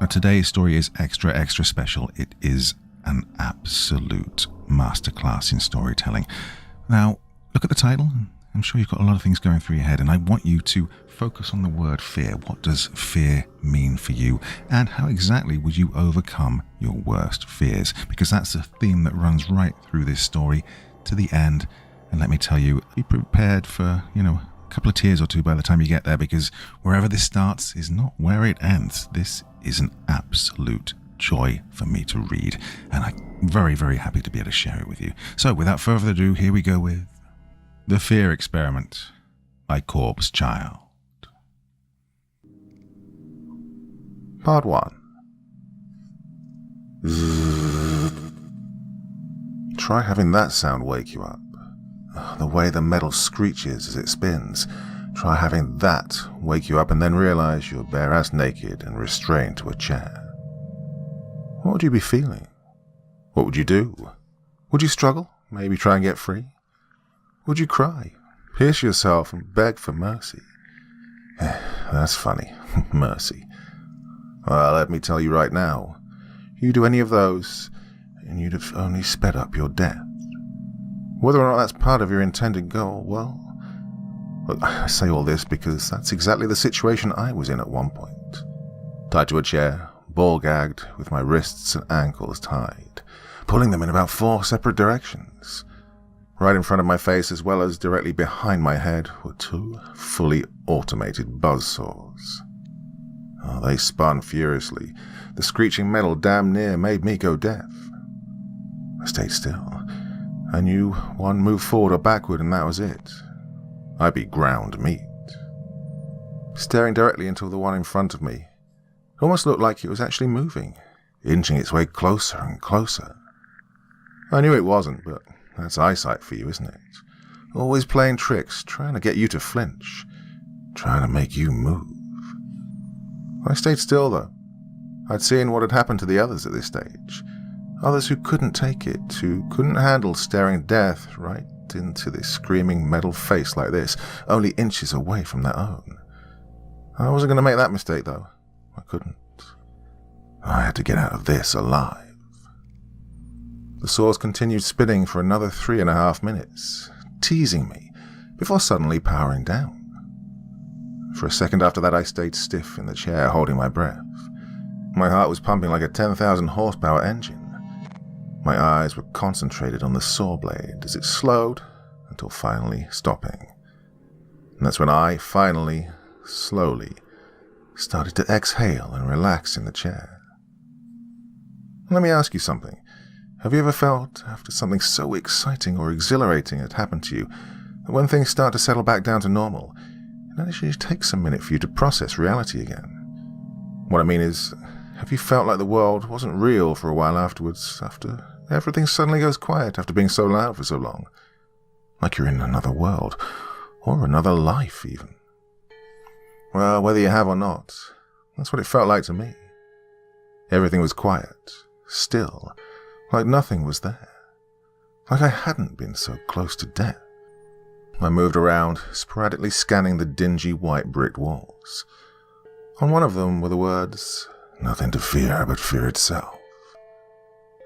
Now, today's story is extra special. It is an absolute masterclass in storytelling. Now, look at the title. I'm sure you've got a lot of things going through your head, and I want you to focus on the word fear. What does fear mean for you? And how exactly would you overcome your worst fears? Because that's a theme that runs right through this story to the end. And let me tell you, be prepared for, a couple of tears or two by the time you get there, because wherever this starts is not where it ends. This is an absolute joy for me to read, and I'm very, very happy to be able to share it with you. So without further ado, here we go with The Fear Experiment by Corpse Child. Part 1. Try having that sound wake you up. The way the metal screeches as it spins. Try having that wake you up and then realize you're bare-ass naked and restrained to a chair. What would you be feeling? What would you do? Would you struggle? Maybe try and get free? Would you cry, pierce yourself and beg for mercy? That's funny. Mercy. Well, let me tell you right now, you do any of those and you'd have only sped up your death. Whether or not that's part of your intended goal, well, I say all this because that's exactly the situation I was in at one point. Tied to a chair, ball-gagged, with my wrists and ankles tied, pulling them in about 4 separate directions. Right in front of my face, as well as directly behind my head, were 2 fully automated buzzsaws. Oh, they spun furiously. The screeching metal damn near made me go deaf. I stayed still. I knew one move forward or backward and that was it. I'd be ground meat. Staring directly into the one in front of me, it almost looked like it was actually moving, inching its way closer and closer. I knew it wasn't, but that's eyesight for you, isn't it? Always playing tricks, trying to get you to flinch, trying to make you move. I stayed still, though. I'd seen what had happened to the others at this stage. Others who couldn't take it, who couldn't handle staring death right into this screaming metal face like this, only inches away from their own. I wasn't going to make that mistake, though. I couldn't. I had to get out of this alive. The saws continued spinning for another 3.5 minutes, teasing me, before suddenly powering down. For a second after that, I stayed stiff in the chair, holding my breath. My heart was pumping like a 10,000 horsepower engine. My eyes were concentrated on the saw blade as it slowed until finally stopping. And that's when I finally, slowly, started to exhale and relax in the chair. Let me ask you something. Have you ever felt, after something so exciting or exhilarating had happened to you, that when things start to settle back down to normal, it actually takes a minute for you to process reality again? What I mean is, have you felt like the world wasn't real for a while afterwards, after everything suddenly goes quiet after being so loud for so long? Like you're in another world, or another life even. Well, whether you have or not, that's what it felt like to me. Everything was quiet, still, like nothing was there. Like I hadn't been so close to death. I moved around, sporadically scanning the dingy white brick walls. On one of them were the words, "Nothing to fear but fear itself."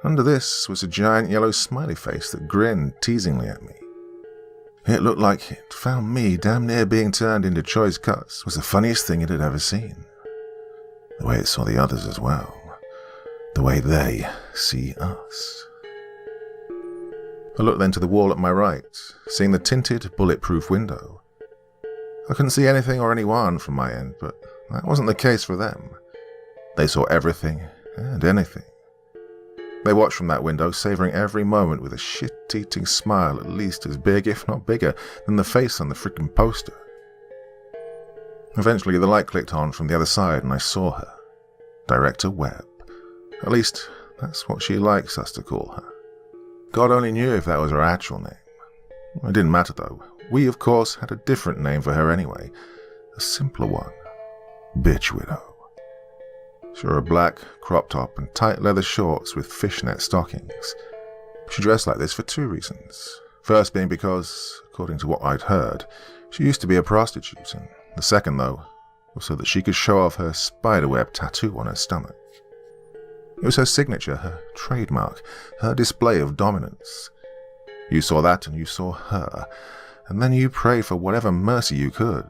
Under this was a giant yellow smiley face that grinned teasingly at me. It looked like it found me damn near being turned into choice cuts was the funniest thing it had ever seen. The way it saw the others as well. The way they see us. I looked then to the wall at my right, seeing the tinted, bulletproof window. I couldn't see anything or anyone from my end, but that wasn't the case for them. They saw everything and anything. They watched from that window, savoring every moment with a shit-eating smile at least as big, if not bigger, than the face on the freaking poster. Eventually, the light clicked on from the other side and I saw her. Director Webb. At least, that's what she likes us to call her. God only knew if that was her actual name. It didn't matter, though. We, of course, had a different name for her anyway. A simpler one. Bitch Widow. She wore a black crop top and tight leather shorts with fishnet stockings. She dressed like this for 2 reasons. First being because, according to what I'd heard, she used to be a prostitute, and the second, though, was so that she could show off her spiderweb tattoo on her stomach. It was her signature, her trademark, her display of dominance. You saw that and you saw her, and then you prayed for whatever mercy you could.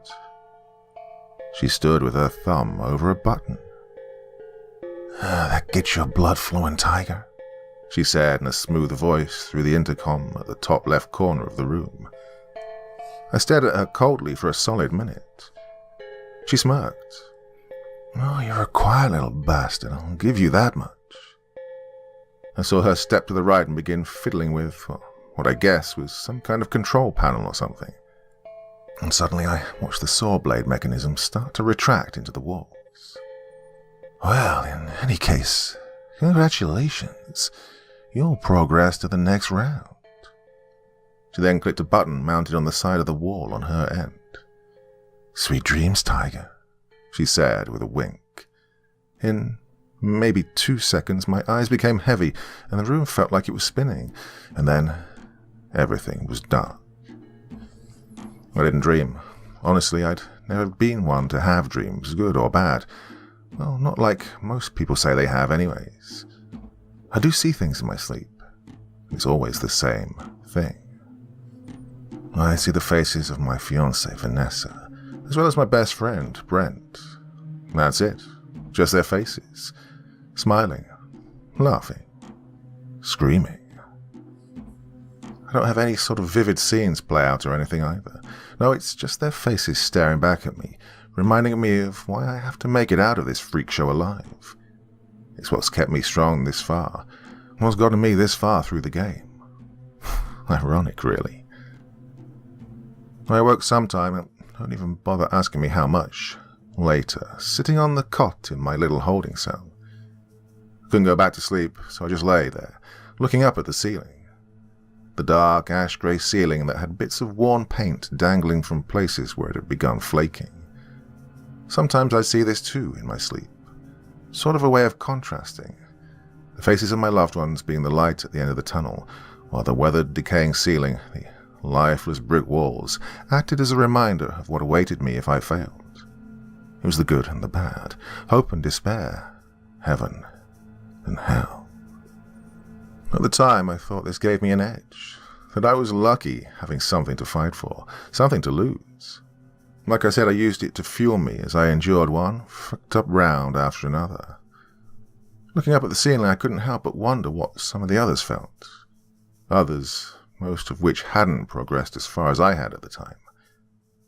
She stood with her thumb over a button. That gets your blood flowing, tiger," she said in a smooth voice through the intercom at the top left corner of the room. I stared at her coldly for a solid minute. She smirked. "Oh, you're a quiet little bastard, I'll give you that much." I saw her step to the right and begin fiddling with what I guess was some kind of control panel or something. And suddenly I watched the saw blade mechanism start to retract into the walls. "Well, in any case, congratulations. You'll progress to the next round." She then clicked a button mounted on the side of the wall on her end. "Sweet dreams, tiger," she said with a wink. In maybe 2 seconds, my eyes became heavy and the room felt like it was spinning, and then everything was dark. I didn't dream. Honestly, I'd never been one to have dreams, good or bad. Well, not like most people say they have anyways. I do see things in my sleep. It's always the same thing. I see the faces of my fiancée, Vanessa, as well as my best friend, Brent. That's it. Just their faces. Smiling, laughing, screaming. I don't have any sort of vivid scenes play out or anything either. No, it's just their faces staring back at me, reminding me of why I have to make it out of this freak show alive. It's what's kept me strong this far, what's gotten me this far through the game. Ironic, really. I awoke sometime, and don't even bother asking me how much, later, sitting on the cot in my little holding cell. I couldn't go back to sleep, so I just lay there, looking up at the ceiling. The dark, ash-grey ceiling that had bits of worn paint dangling from places where it had begun flaking. Sometimes I see this too in my sleep, sort of a way of contrasting. The faces of my loved ones being the light at the end of the tunnel, while the weathered, decaying ceiling, the lifeless brick walls, acted as a reminder of what awaited me if I failed. It was the good and the bad, hope and despair, heaven and hell. At the time, I thought this gave me an edge, that I was lucky having something to fight for, something to lose. Like I said, I used it to fuel me as I endured one fucked up round after another. Looking up at the ceiling, I couldn't help but wonder what some of the others felt. Others, most of which hadn't progressed as far as I had at the time.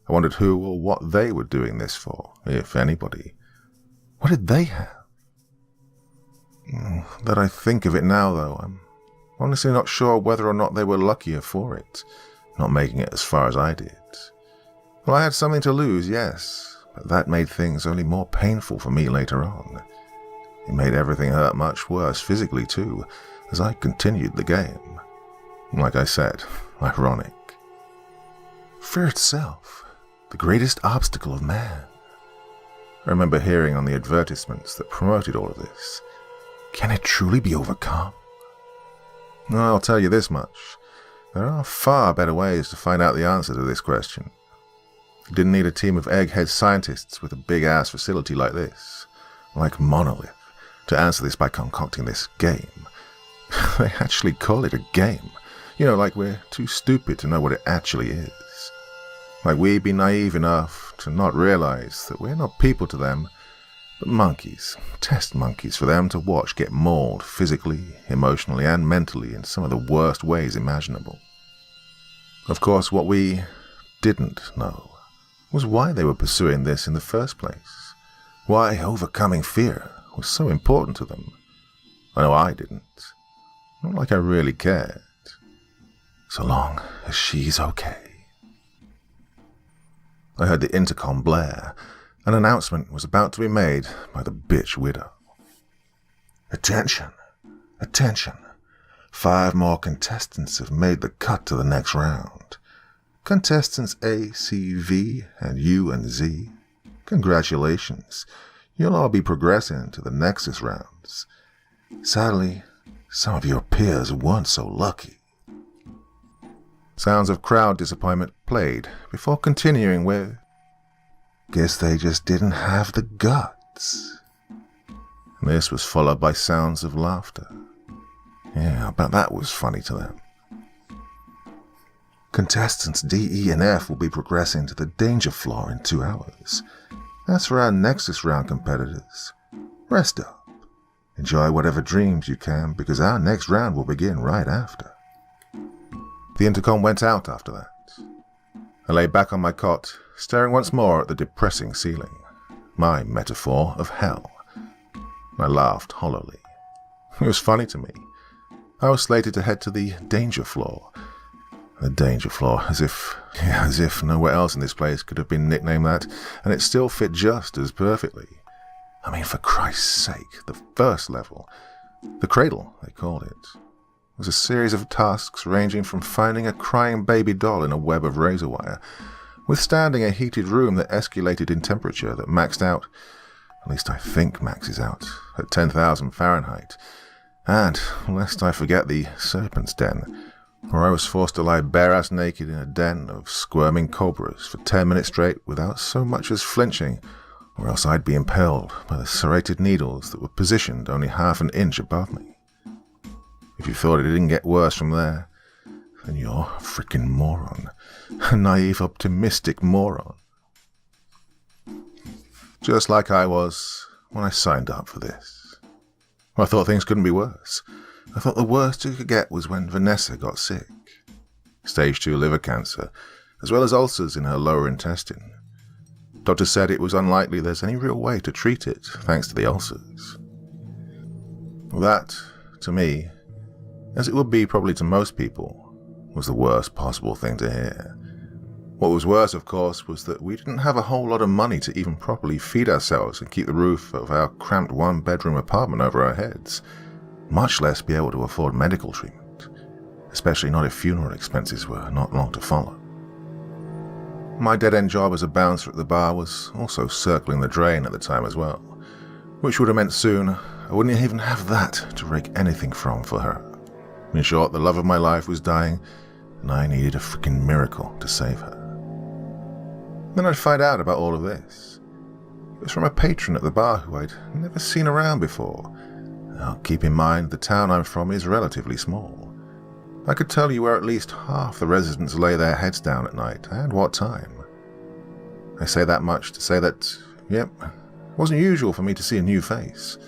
I wondered who or what they were doing this for, if anybody. What did they have? That I think of it now, though, I'm honestly not sure whether or not they were luckier for it, not making it as far as I did. Well, I had something to lose, yes, but that made things only more painful for me later on. It made everything hurt much worse physically, too, as I continued the game. Like I said, ironic. Fear itself, the greatest obstacle of man. I remember hearing on the advertisements that promoted all of this. Can it truly be overcome? I'll tell you this much. There are far better ways to find out the answer to this question. You didn't need a team of egghead scientists with a big-ass facility like this, like Monolith, to answer this by concocting this game. They actually call it a game. You know, like we're too stupid to know what it actually is. Like we'd be naive enough to not realize that we're not people to them, but monkeys, test monkeys for them to watch get mauled physically, emotionally, and mentally in some of the worst ways imaginable. Of course, what we didn't know was why they were pursuing this in the first place. Why overcoming fear was so important to them. I know I didn't. Not like I really cared. So long as she's okay. I heard the intercom blare. An announcement was about to be made by the bitch widow. Attention! Attention! 5 more contestants have made the cut to the next round. Contestants A, C, V, and U and Z. Congratulations. You'll all be progressing to the Nexus rounds. Sadly, some of your peers weren't so lucky. Sounds of crowd disappointment played before continuing with, Guess they just didn't have the guts. This was followed by sounds of laughter. Yeah, I bet that was funny to them. Contestants D, E, and F will be progressing to the danger floor in 2 hours. As for our Nexus round competitors, rest up. Enjoy whatever dreams you can, because our next round will begin right after. The intercom went out after that. I lay back on my cot, staring once more at the depressing ceiling, my metaphor of hell. I laughed hollowly. It was funny to me. I was slated to head to the danger floor. The danger floor, as if nowhere else in this place could have been nicknamed that, and it still fit just as perfectly. I mean, for Christ's sake, the first level, the cradle, they called it, was a series of tasks ranging from finding a crying baby doll in a web of razor wire, withstanding a heated room that escalated in temperature that maxed out, at least I think maxes out, at 10,000 Fahrenheit, and, lest I forget, the serpent's den, where I was forced to lie bare-ass naked in a den of squirming cobras for 10 minutes straight without so much as flinching, or else I'd be impaled by the serrated needles that were positioned only half an inch above me. If you thought it didn't get worse from there, then you're a frickin' moron. A naive, optimistic moron. Just like I was when I signed up for this. I thought things couldn't be worse. I thought the worst you could get was when Vanessa got sick. Stage 2 liver cancer, as well as ulcers in her lower intestine. Doctor said it was unlikely there's any real way to treat it, thanks to the ulcers. Well, that, to me, as it would be probably to most people, was the worst possible thing to hear. What was worse, of course, was that we didn't have a whole lot of money to even properly feed ourselves and keep the roof of our cramped 1-bedroom apartment over our heads, much less be able to afford medical treatment, especially not if funeral expenses were not long to follow. My dead-end job as a bouncer at the bar was also circling the drain at the time as well, which would have meant soon I wouldn't even have that to rake anything from for her. In short, the love of my life was dying, and I needed a freaking miracle to save her. Then I'd find out about all of this. It was from a patron at the bar who I'd never seen around before. Now, keep in mind, the town I'm from is relatively small. I could tell you where at least half the residents lay their heads down at night, and what time. I say that much to say that, yep, it wasn't usual for me to see a new face,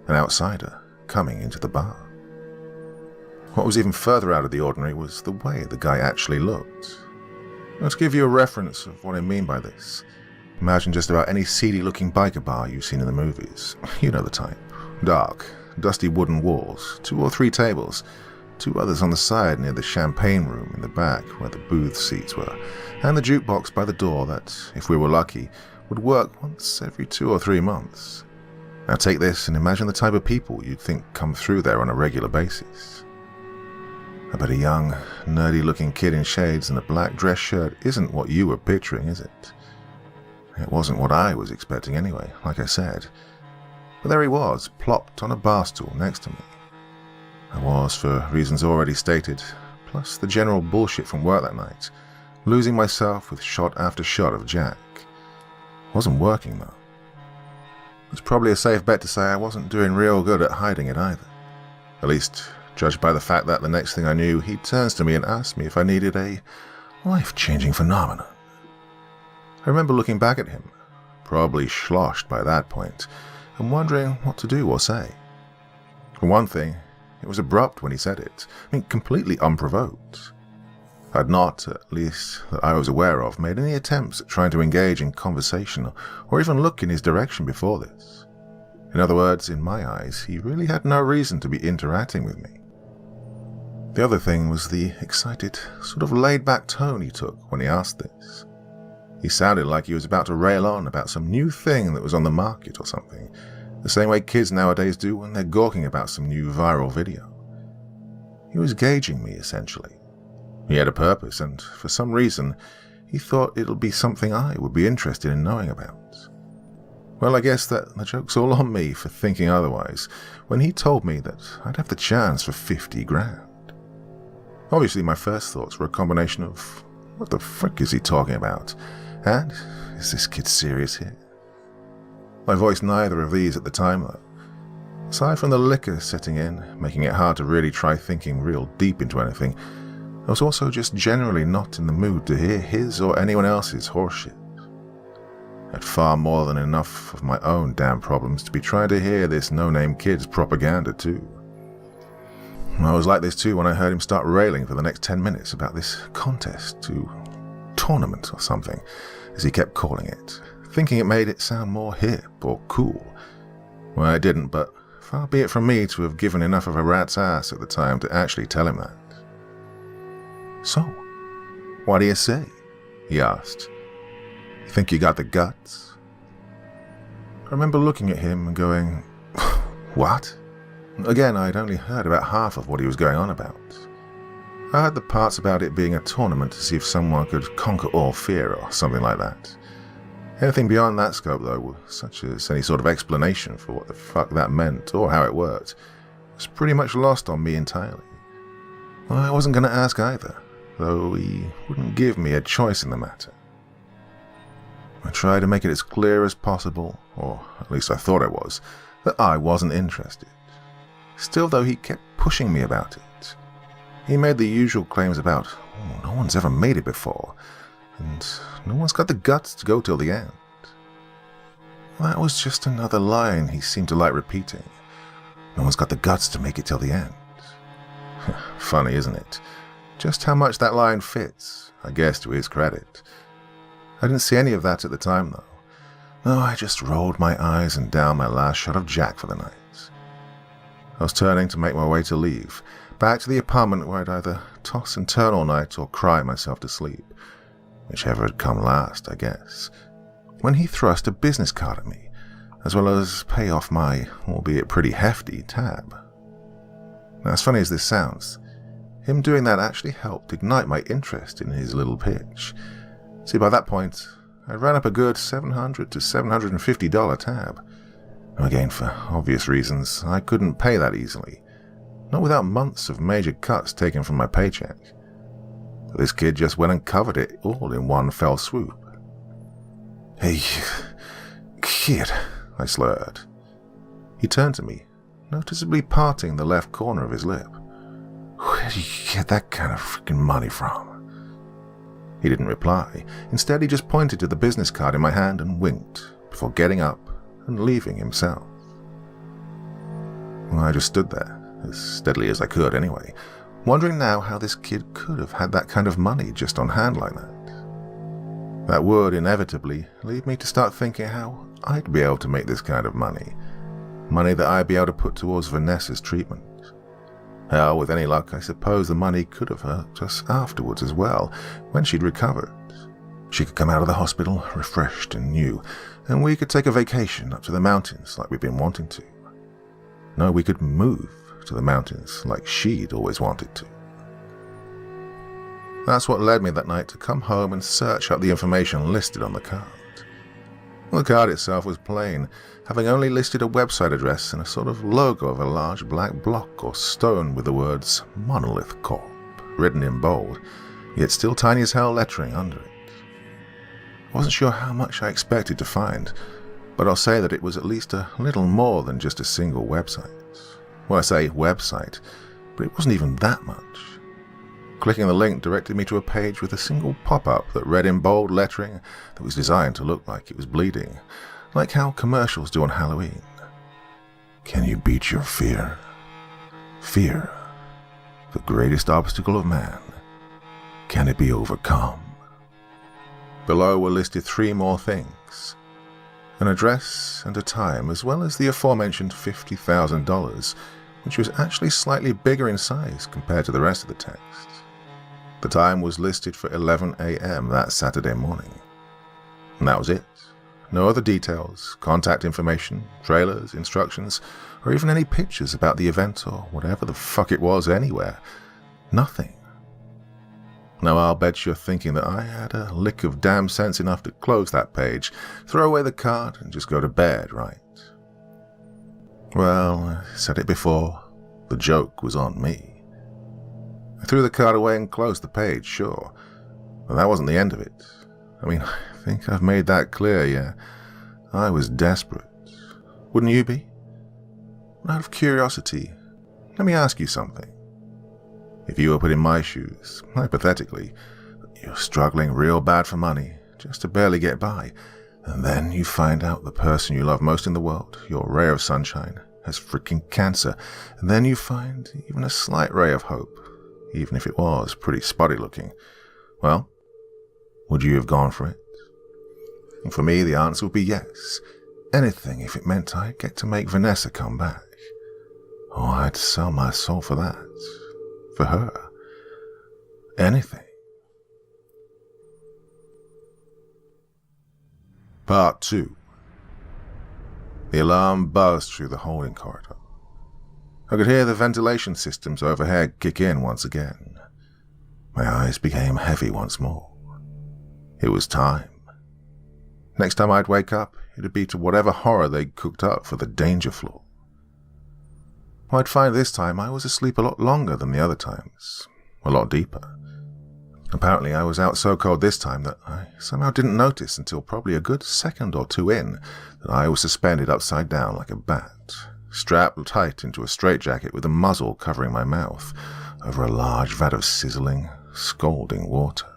an outsider, coming into the bar. What was even further out of the ordinary was the way the guy actually looked. Now, to give you a reference of what I mean by this, imagine just about any seedy-looking biker bar you've seen in the movies. You know the type. Dark, dusty wooden walls, 2 or 3 tables, 2 others on the side near the champagne room in the back where the booth seats were, and the jukebox by the door that, if we were lucky, would work once every 2 or 3 months. Now take this and imagine the type of people you'd think come through there on a regular basis. I bet a young, nerdy-looking kid in shades and a black dress shirt isn't what you were picturing, is it? It wasn't what I was expecting anyway, like I said. But there he was, plopped on a bar stool next to me. I was, for reasons already stated, plus the general bullshit from work that night, losing myself with shot after shot of Jack. Wasn't working, though. It's probably a safe bet to say I wasn't doing real good at hiding it either. At least, judged by the fact that the next thing I knew, he turns to me and asks me if I needed a life-changing phenomenon. I remember looking back at him, probably sloshed by that point, and wondering what to do or say. For one thing, it was abrupt when he said it. I mean, completely unprovoked. I'd not, at least that I was aware of, made any attempts at trying to engage in conversation or even look in his direction before this. In other words, in my eyes, he really had no reason to be interacting with me. The other thing was the excited, sort of laid-back tone he took when he asked this. He sounded like he was about to rail on about some new thing that was on the market or something, the same way kids nowadays do when they're gawking about some new viral video. He was gauging me, essentially. He had a purpose, and for some reason, he thought it'll be something I would be interested in knowing about. Well, I guess that the joke's all on me for thinking otherwise, when he told me that I'd have the chance for 50 grand. Obviously, my first thoughts were a combination of, what the frick is he talking about? And, Is this kid serious here? I voiced neither of these at the time, though. Aside from the liquor setting in, making it hard to really try thinking real deep into anything, I was also just generally not in the mood to hear his or anyone else's horseshit. I had far more than enough of my own damn problems to be trying to hear this no-name kid's propaganda too. I was like this too when I heard him start railing for the next 10 minutes about this tournament or something, as he kept calling it, thinking it made it sound more hip or cool. Well, I didn't, but far be it from me to have given enough of a rat's ass at the time to actually tell him that. So, what do you say? He asked. You think you got the guts? I remember looking at him and going, what? Again, I'd only heard about half of what he was going on about. I heard the parts about it being a tournament to see if someone could conquer all fear or something like that. Anything beyond that scope, though, such as any sort of explanation for what the fuck that meant or how it worked, was pretty much lost on me entirely. Well, I wasn't going to ask either, though he wouldn't give me a choice in the matter. I tried to make it as clear as possible, or at least I thought I was, that I wasn't interested. Still, though, he kept pushing me about it. He made the usual claims about, no one's ever made it before, and no one's got the guts to go till the end. That was just another line he seemed to like repeating. No one's got the guts to make it till the end. Funny, isn't it? Just how much that line fits, I guess, to his credit. I didn't see any of that at the time, though. No, I just rolled my eyes and downed my last shot of Jack for the night. I was turning to make my way to leave, back to the apartment where I'd either toss and turn all night or cry myself to sleep. Whichever had come last, I guess. When he thrust a business card at me, as well as pay off my, albeit pretty hefty, tab. Now, as funny as this sounds, him doing that actually helped ignite my interest in his little pitch. See, by that point, I'd ran up a good $700 to $750 tab. Again, for obvious reasons, I couldn't pay that easily, not without months of major cuts taken from my paycheck. But this kid just went and covered it all in one fell swoop. Hey, kid, I slurred. He turned to me, noticeably parting the left corner of his lip. Where do you get that kind of freaking money from? He didn't reply. Instead, he just pointed to the business card in my hand and winked, before getting up and leaving himself. Well, I just stood there, as steadily as I could anyway, wondering now how this kid could have had that kind of money just on hand like that. That would inevitably lead me to start thinking how I'd be able to make this kind of money. Money that I'd be able to put towards Vanessa's treatment. Hell, with any luck, I suppose the money could have hurt us afterwards as well, when she'd recovered. She could come out of the hospital refreshed and new, and we could take a vacation up to the mountains like we'd been wanting to. No, we could move to the mountains like she'd always wanted to. That's what led me that night to come home and search up the information listed on the card. The card itself was plain, having only listed a website address and a sort of logo of a large black block or stone with the words Monolith Corp written in bold, yet still tiny as hell lettering under it. I wasn't sure how much I expected to find, but I'll say that it was at least a little more than just a single website. Well, I say website, but it wasn't even that much. Clicking the link directed me to a page with a single pop-up that read in bold lettering that was designed to look like it was bleeding, like how commercials do on Halloween. Can you beat your fear? Fear, the greatest obstacle of man. Can it be overcome? Below were listed 3 more things. An address and a time, as well as the aforementioned $50,000, which was actually slightly bigger in size compared to the rest of the text. The time was listed for 11 a.m. that Saturday morning. And that was it. No other details, contact information, trailers, instructions, or even any pictures about the event or whatever the fuck it was anywhere. Nothing. Now I'll bet you're thinking that I had a lick of damn sense enough to close that page, throw away the card, and just go to bed, right? Well, I said it before, the joke was on me. I threw the card away and closed the page, sure, but that wasn't the end of it. I mean, think I've made that clear, yeah. I was desperate. Wouldn't you be? Out of curiosity, let me ask you something. If you were put in my shoes, hypothetically, you're struggling real bad for money, just to barely get by, and then you find out the person you love most in the world, your ray of sunshine, has freaking cancer, and then you find even a slight ray of hope, even if it was pretty spotty looking. Well, would you have gone for it? And for me, the answer would be yes. Anything if it meant I'd get to make Vanessa come back. Oh, I'd sell my soul for that. For her. Anything. Part 2. The alarm buzzed through the holding corridor. I could hear the ventilation systems overhead kick in once again. My eyes became heavy once more. It was time. Next time I'd wake up, it'd be to whatever horror they'd cooked up for the danger floor. I'd find this time I was asleep a lot longer than the other times, a lot deeper. Apparently I was out so cold this time that I somehow didn't notice until probably a good second or two in that I was suspended upside down like a bat, strapped tight into a straitjacket with a muzzle covering my mouth over a large vat of sizzling, scalding water.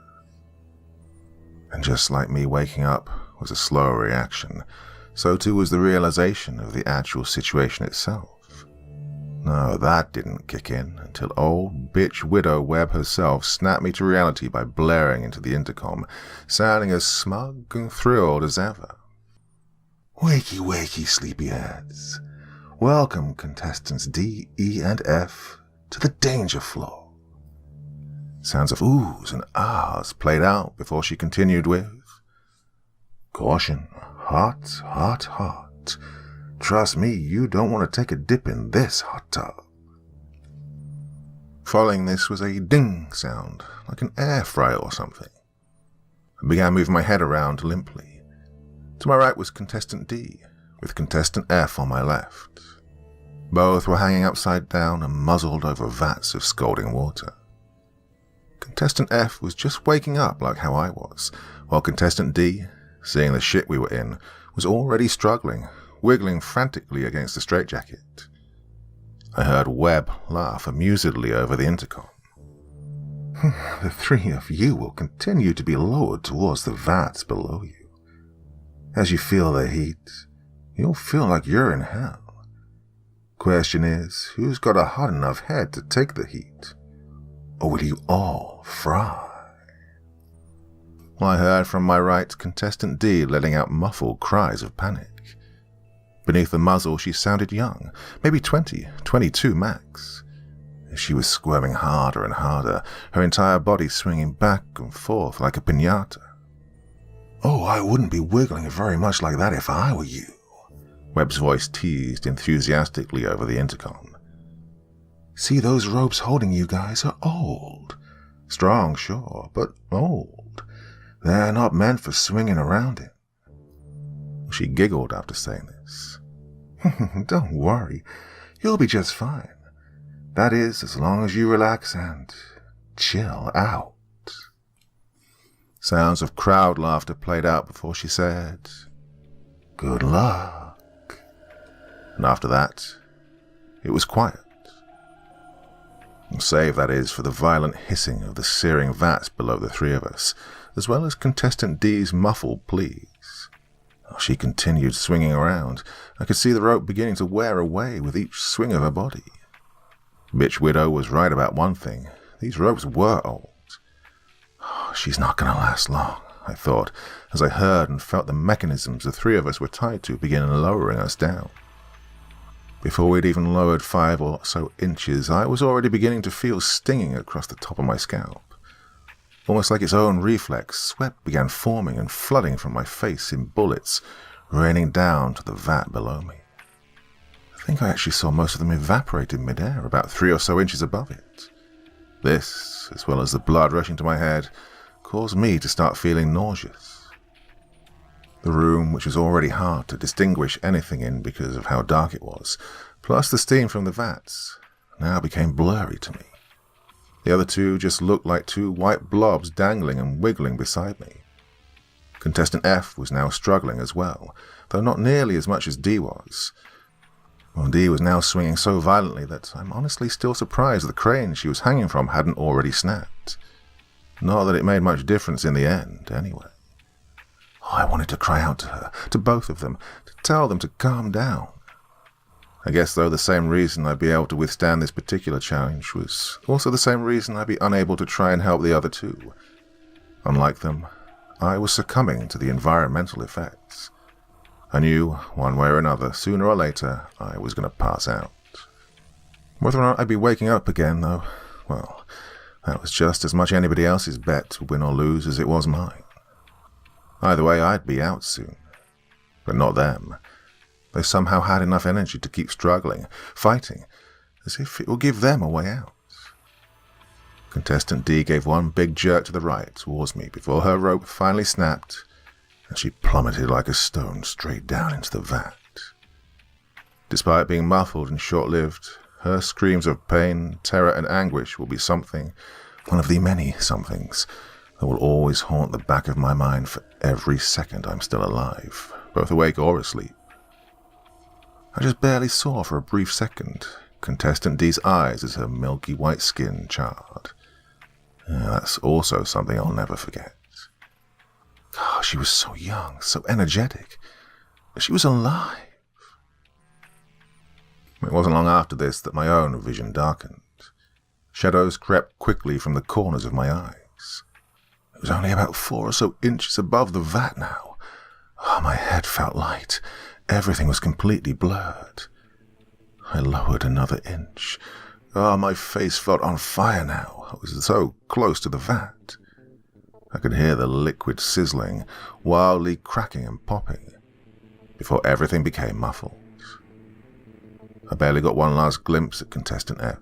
And just like me waking up was a slow reaction, so too was the realization of the actual situation itself. No, that didn't kick in until old bitch widow Webb herself snapped me to reality by blaring into the intercom, sounding as smug and thrilled as ever. Wakey, wakey, sleepyheads. Welcome, contestants D, E, and F, to the danger floor. Sounds of oohs and ahs played out before she continued with, Caution, hot, hot, hot. Trust me, you don't want to take a dip in this hot tub. Following this was a ding sound, like an air fryer or something. I began moving my head around limply. To my right was contestant D, with contestant F on my left. Both were hanging upside down and muzzled over vats of scalding water. Contestant F was just waking up like how I was, while contestant D, seeing the shit we were in, was already struggling, wiggling frantically against the straitjacket. I heard Webb laugh amusedly over the intercom. The three of you will continue to be lowered towards the vats below you. As you feel the heat, you'll feel like you're in hell. Question is, who's got a hot enough head to take the heat? Or will you all fry? I heard from my right contestant D letting out muffled cries of panic. Beneath the muzzle, she sounded young, maybe 20, 22 max. She was squirming harder and harder, her entire body swinging back and forth like a piñata. Oh, I wouldn't be wiggling very much like that if I were you, Webb's voice teased enthusiastically over the intercom. See, those ropes holding you guys are old. Strong, sure, but old. They're not meant for swinging around in. She giggled after saying this. Don't worry, you'll be just fine. That is, as long as you relax and chill out. Sounds of crowd laughter played out before she said, Good luck. And after that, it was quiet. Save, that is, for the violent hissing of the searing vats below the three of us, as well as contestant D's muffled pleas. She continued swinging around. I could see the rope beginning to wear away with each swing of her body. Bitch Widow was right about one thing. These ropes were old. She's not going to last long, I thought, as I heard and felt the mechanisms the three of us were tied to begin lowering us down. Before we'd even lowered 5 or so inches, I was already beginning to feel stinging across the top of my scalp. Almost like its own reflex, sweat began forming and flooding from my face in bullets, raining down to the vat below me. I think I actually saw most of them evaporate in midair, about 3 or so inches above it. This, as well as the blood rushing to my head, caused me to start feeling nauseous. The room, which was already hard to distinguish anything in because of how dark it was, plus the steam from the vats, now became blurry to me. The other two just looked like 2 white blobs dangling and wiggling beside me. Contestant F was now struggling as well, though not nearly as much as D was. Well, D was now swinging so violently that I'm honestly still surprised the crane she was hanging from hadn't already snapped. Not that it made much difference in the end, anyway. I wanted to cry out to her, to both of them, to tell them to calm down. I guess, though, the same reason I'd be able to withstand this particular challenge was also the same reason I'd be unable to try and help the other two. Unlike them, I was succumbing to the environmental effects. I knew, one way or another, sooner or later, I was going to pass out. Whether or not I'd be waking up again, though, well, that was just as much anybody else's bet to win or lose as it was mine. Either way, I'd be out soon. But not them. They somehow had enough energy to keep struggling, fighting, as if it would give them a way out. Contestant D gave one big jerk to the right towards me before her rope finally snapped, and she plummeted like a stone straight down into the vat. Despite being muffled and short-lived, her screams of pain, terror, and anguish will be something, one of the many somethings, that will always haunt the back of my mind for every second I'm still alive, both awake or asleep. I just barely saw for a brief second Contestant D's eyes as her milky white skin charred. That's also something I'll never forget. Oh, she was so young, so energetic. She was alive. It wasn't long after this that my own vision darkened. Shadows crept quickly from the corners of my eyes. It was only about 4 or so inches above the vat now. Oh, my head felt light. Everything was completely blurred. I lowered another inch. Oh, my face felt on fire now. I was so close to the vat. I could hear the liquid sizzling, wildly cracking and popping, before everything became muffled. I barely got one last glimpse at Contestant F,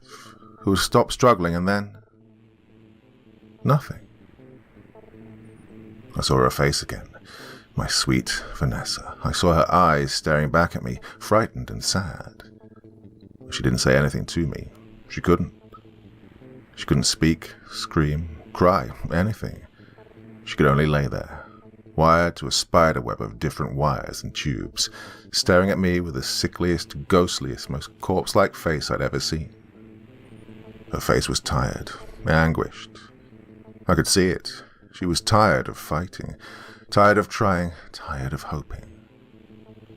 who had stopped struggling, and then nothing. I saw her face again, my sweet Vanessa. I saw her eyes staring back at me, frightened and sad. She didn't say anything to me. She couldn't. She couldn't speak, scream, cry, anything. She could only lay there, wired to a spider web of different wires and tubes, staring at me with the sickliest, ghostliest, most corpse-like face I'd ever seen. Her face was tired, anguished. I could see it. She was tired of fighting, tired of trying, tired of hoping.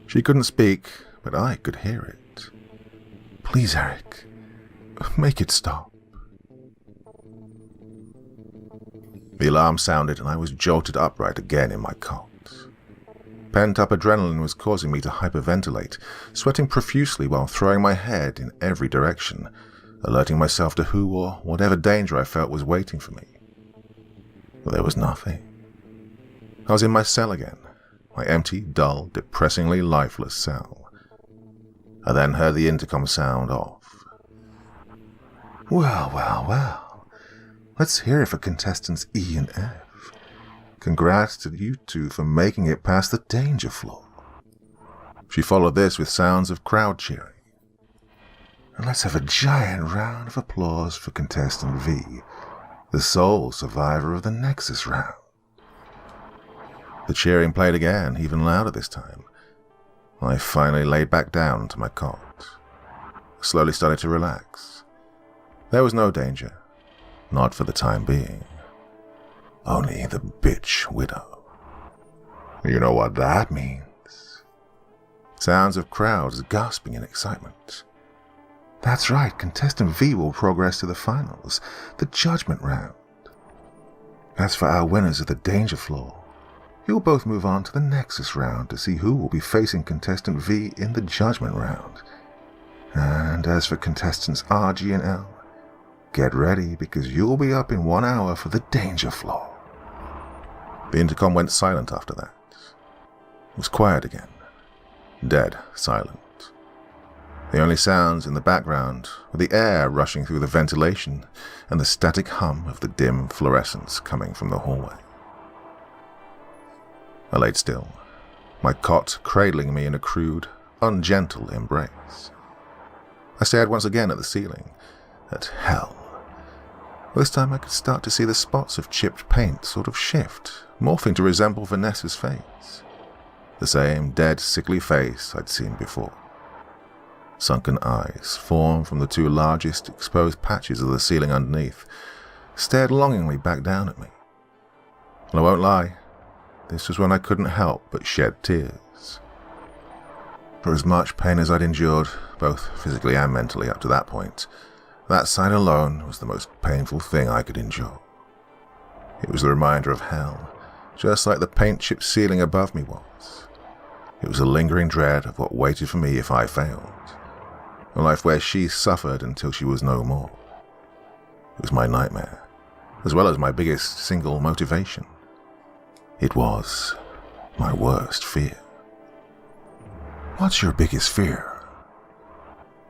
She couldn't speak, but I could hear it. Please, Eric, make it stop. The alarm sounded and I was jolted upright again in my cot. Pent-up adrenaline was causing me to hyperventilate, sweating profusely while throwing my head in every direction, alerting myself to who or whatever danger I felt was waiting for me. But there was nothing. I was in my cell again, my empty, dull, depressingly lifeless cell. I then heard the intercom sound off. Well. Let's hear it for contestants E and F. Congrats to you two for making it past the danger floor. She followed this with sounds of crowd cheering. And let's have a giant round of applause for contestant V, the sole survivor of the Nexus round. The cheering played again, even louder this time. I finally laid back down to my cot. I slowly started to relax. There was no danger. Not for the time being. Only the bitch widow. You know what that means. Sounds of crowds gasping in excitement. That's right, contestant V will progress to the finals, the judgment round. As for our winners of the danger floor, you'll both move on to the Nexus round to see who will be facing contestant V in the judgment round. And as for contestants R, G, and L, get ready, because you'll be up in 1 hour for the danger floor. The intercom went silent after that. It was quiet again. Dead silent. The only sounds in the background were the air rushing through the ventilation and the static hum of the dim fluorescence coming from the hallway. I laid still, my cot cradling me in a crude, ungentle embrace. I stared once again at the ceiling, at hell. This time I could start to see the spots of chipped paint sort of shift, morphing to resemble Vanessa's face. The same dead, sickly face I'd seen before. Sunken eyes, formed from the two largest exposed patches of the ceiling underneath, stared longingly back down at me. And I won't lie, this was when I couldn't help but shed tears. For as much pain as I'd endured, both physically and mentally up to that point, that sight alone was the most painful thing I could endure. It was the reminder of hell, just like the paint-chipped ceiling above me was. It was a lingering dread of what waited for me if I failed. A life where she suffered until she was no more. It was my nightmare, as well as my biggest single motivation. It was my worst fear. What's your biggest fear?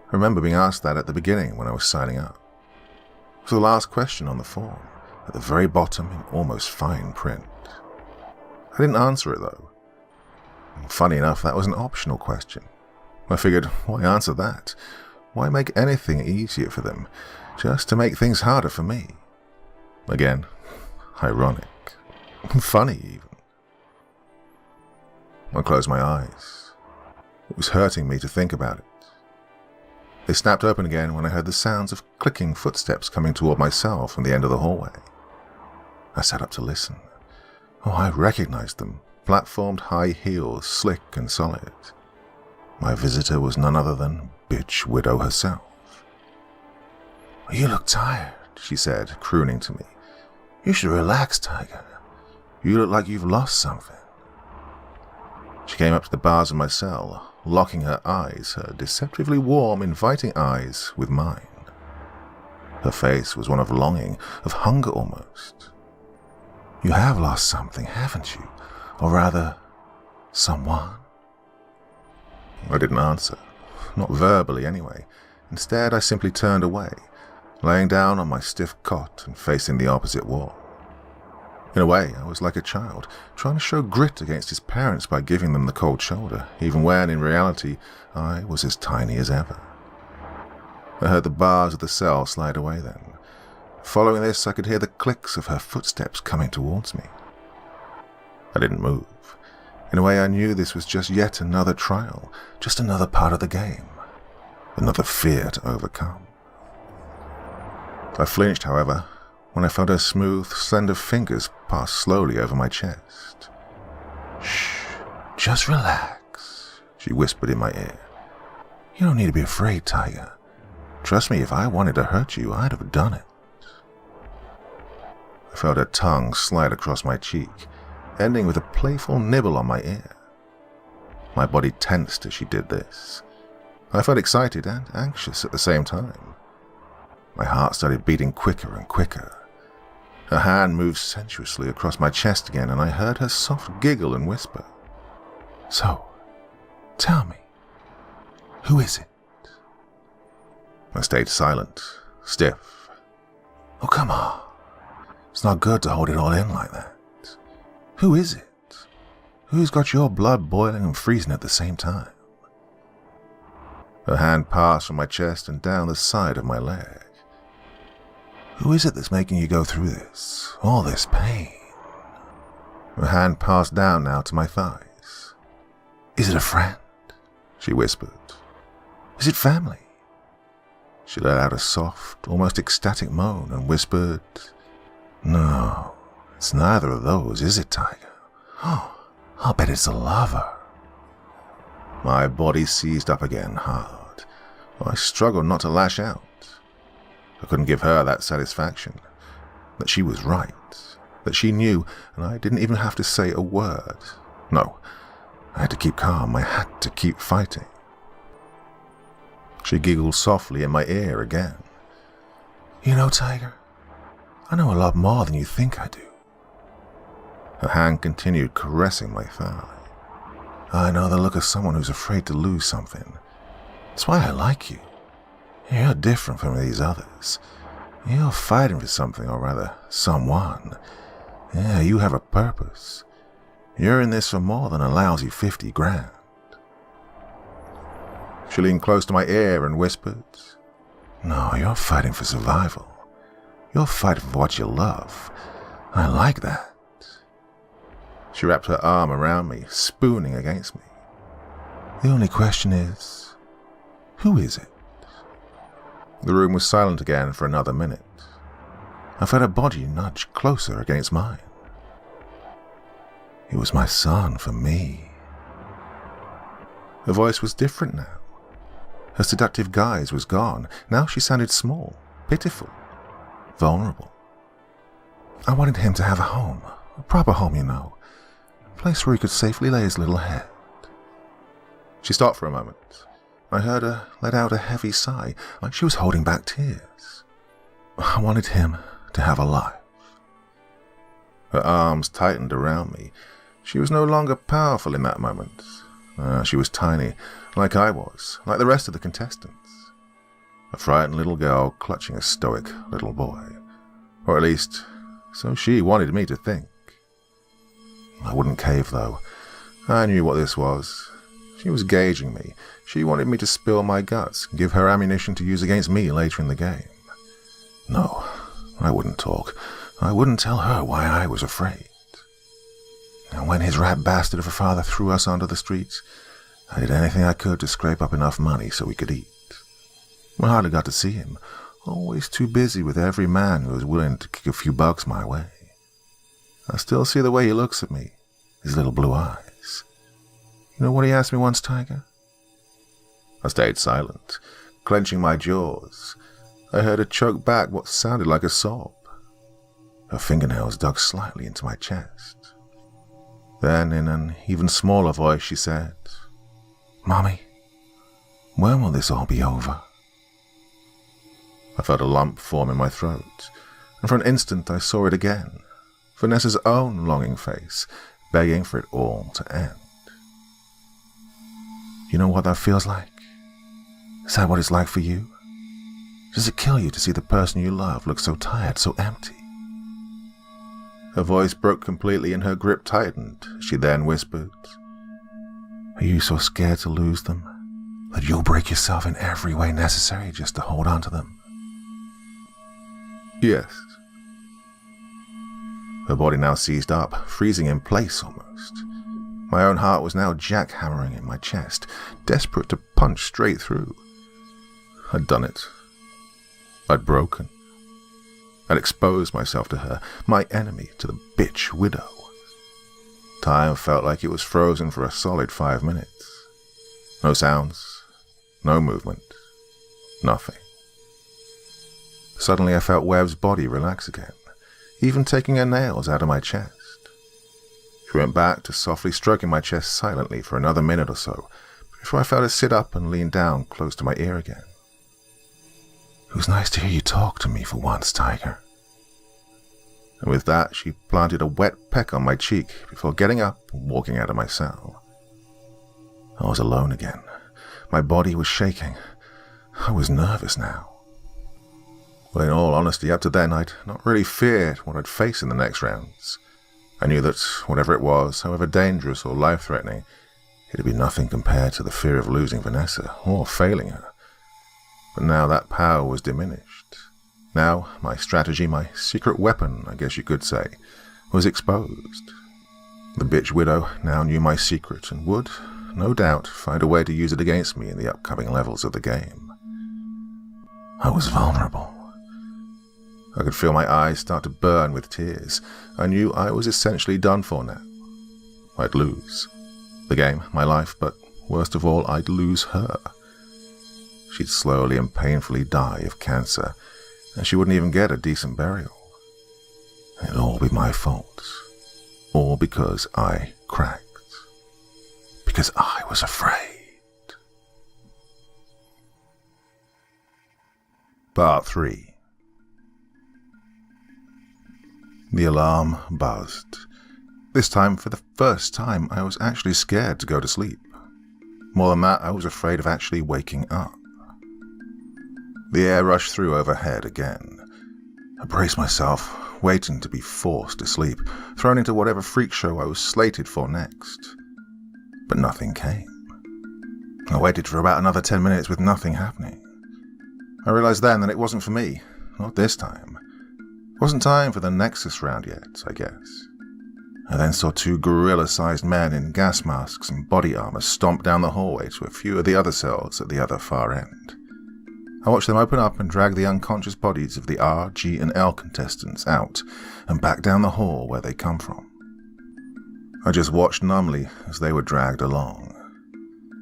I remember being asked that at the beginning when I was signing up. It was the last question on the form, at the very bottom in almost fine print. I didn't answer it though. Funny enough, that was an optional question. I figured, why answer that? Why make anything easier for them, just to make things harder for me? Again, ironic. Funny even. I closed my eyes. It was hurting me to think about it. They snapped open again when I heard the sounds of clicking footsteps coming toward myself from the end of the hallway. I sat up to listen. Oh, I recognized them. Platformed high heels, slick and solid. My visitor was none other than Bitch Widow herself. You look tired, she said, crooning to me. You should relax, Tiger. You look like you've lost something. She came up to the bars of my cell, locking her eyes, her deceptively warm, inviting eyes, with mine. Her face was one of longing, of hunger almost. You have lost something, haven't you? Or rather, someone? I didn't answer, not verbally anyway. Instead, I simply turned away, laying down on my stiff cot and facing the opposite wall. In a way, I was like a child, trying to show grit against his parents by giving them the cold shoulder, even when, in reality, I was as tiny as ever. I heard the bars of the cell slide away then. Following this, I could hear the clicks of her footsteps coming towards me. I didn't move. In a way, I knew this was just yet another trial, just another part of the game, another fear to overcome. I flinched, however, when I felt her smooth, slender fingers pass slowly over my chest. Shh, just relax, she whispered in my ear. You don't need to be afraid, Tiger. Trust me, if I wanted to hurt you, I'd have done it. I felt her tongue slide across my cheek, ending with a playful nibble on my ear. My body tensed as she did this. I felt excited and anxious at the same time. My heart started beating quicker and quicker. Her hand moved sensuously across my chest again, and I heard her soft giggle and whisper. So, tell me, who is it? I stayed silent, stiff. Oh, come on. It's not good to hold it all in like that. Who is it? Who's got your blood boiling and freezing at the same time? Her hand passed from my chest and down the side of my leg. Who is it that's making you go through this? All this pain? Her hand passed down now to my thighs. Is it a friend? She whispered. Is it family? She let out a soft, almost ecstatic moan and whispered, No, it's neither of those, is it, Tiger? Oh, I'll bet it's a lover. My body seized up again hard. I struggled not to lash out. I couldn't give her that satisfaction, that she was right, that she knew, and I didn't even have to say a word. No, I had to keep calm, I had to keep fighting. She giggled softly in my ear again. You know, Tiger, I know a lot more than you think I do. Her hand continued caressing my thigh. I know the look of someone who's afraid to lose something. That's why I like you. You're different from these others. You're fighting for something, or rather, someone. Yeah, you have a purpose. You're in this for more than a lousy 50 grand. She leaned close to my ear and whispered, No, you're fighting for survival. You're fighting for what you love. I like that. She wrapped her arm around me, spooning against me. The only question is, who is it? The room was silent again for another minute. I felt her body nudge closer against mine. It was my son for me. Her voice was different now. Her seductive guise was gone. Now she sounded small, pitiful, vulnerable. I wanted him to have a home, a proper home, you know, a place where he could safely lay his little head. She stopped for a moment. I heard her let out a heavy sigh, like she was holding back tears. I wanted him to have a life. Her arms tightened around me. She was no longer powerful in that moment. She was tiny, like I was, like the rest of the contestants. A frightened little girl clutching a stoic little boy. Or at least, so she wanted me to think. I wouldn't cave, though. I knew what this was. She was gauging me. She wanted me to spill my guts, give her ammunition to use against me later in the game. No, I wouldn't talk. I wouldn't tell her why I was afraid. And when his rat bastard of a father threw us onto the streets, I did anything I could to scrape up enough money so we could eat. I hardly got to see him, always too busy with every man who was willing to kick a few bucks my way. I still see the way he looks at me, his little blue eyes. You know what he asked me once, Tiger? I stayed silent, clenching my jaws. I heard her choke back what sounded like a sob. Her fingernails dug slightly into my chest. Then, in an even smaller voice, she said, "Mommy, when will this all be over?" I felt a lump form in my throat, and for an instant I saw it again, Vanessa's own longing face, begging for it all to end. You know what that feels like? Is that what it's like for you? Does it kill you to see the person you love look so tired, so empty? Her voice broke completely and her grip tightened. She then whispered, "Are you so scared to lose them that you'll break yourself in every way necessary just to hold on to them?" "Yes." Her body now seized up, freezing in place almost. My own heart was now jackhammering in my chest, desperate to punch straight through. I'd done it. I'd broken. I'd exposed myself to her, my enemy, to the bitch widow. Time felt like it was frozen for a solid 5 minutes. No sounds, no movement, nothing. Suddenly I felt Webb's body relax again, even taking her nails out of my chest. She went back to softly stroking my chest silently for another minute or so, before I felt her sit up and lean down close to my ear again. "It was nice to hear you talk to me for once, Tiger." And with that, she planted a wet peck on my cheek before getting up and walking out of my cell. I was alone again. My body was shaking. I was nervous now. Well, in all honesty, up to then, I'd not really feared what I'd face in the next rounds. I knew that whatever it was, however dangerous or life-threatening, it'd be nothing compared to the fear of losing Vanessa or failing her. But now that power was diminished. Now my strategy, my secret weapon, I guess you could say, was exposed. The bitch widow now knew my secret and would, no doubt, find a way to use it against me in the upcoming levels of the game. I was vulnerable. I could feel my eyes start to burn with tears. I knew I was essentially done for now. I'd lose. The game, my life, but worst of all, I'd lose her. She'd slowly and painfully die of cancer, and she wouldn't even get a decent burial. It'd all be my fault. All because I cracked. Because I was afraid. Part 3. The alarm buzzed. This time, for the first time, I was actually scared to go to sleep. More than that, I was afraid of actually waking up. The air rushed through overhead again. I braced myself, waiting to be forced to sleep, thrown into whatever freak show I was slated for next. But nothing came. I waited for about another 10 minutes with nothing happening. I realized then that it wasn't for me, not this time. Wasn't time for the Nexus round yet, I guess. I then saw two gorilla-sized men in gas masks and body armor stomp down the hallway to a few of the other cells at the other far end. I watched them open up and drag the unconscious bodies of the R, G, and L contestants out and back down the hall where they come from. I just watched numbly as they were dragged along.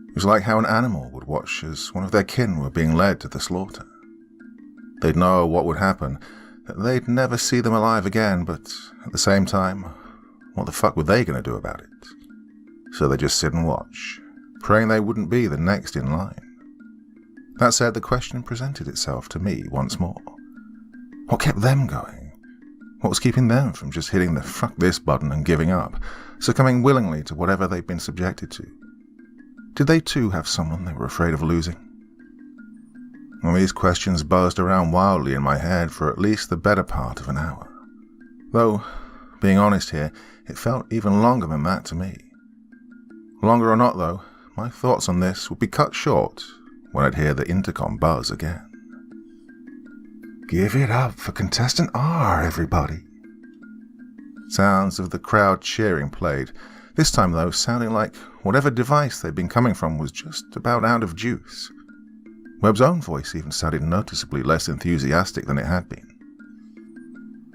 It was like how an animal would watch as one of their kin were being led to the slaughter. They'd know what would happen, that they'd never see them alive again, but at the same time, what the fuck were they going to do about it? So they just sit and watch, praying they wouldn't be the next in line. That said, the question presented itself to me once more. What kept them going? What was keeping them from just hitting the fuck this button and giving up, succumbing willingly to whatever they'd been subjected to? Did they too have someone they were afraid of losing? Well, these questions buzzed around wildly in my head for at least the better part of an hour. Though, being honest here, it felt even longer than that to me. Longer or not, though, my thoughts on this would be cut short when I'd hear the intercom buzz again. "Give it up for contestant R, everybody." Sounds of the crowd cheering played, this time though sounding like whatever device they'd been coming from was just about out of juice. Webb's own voice even sounded noticeably less enthusiastic than it had been.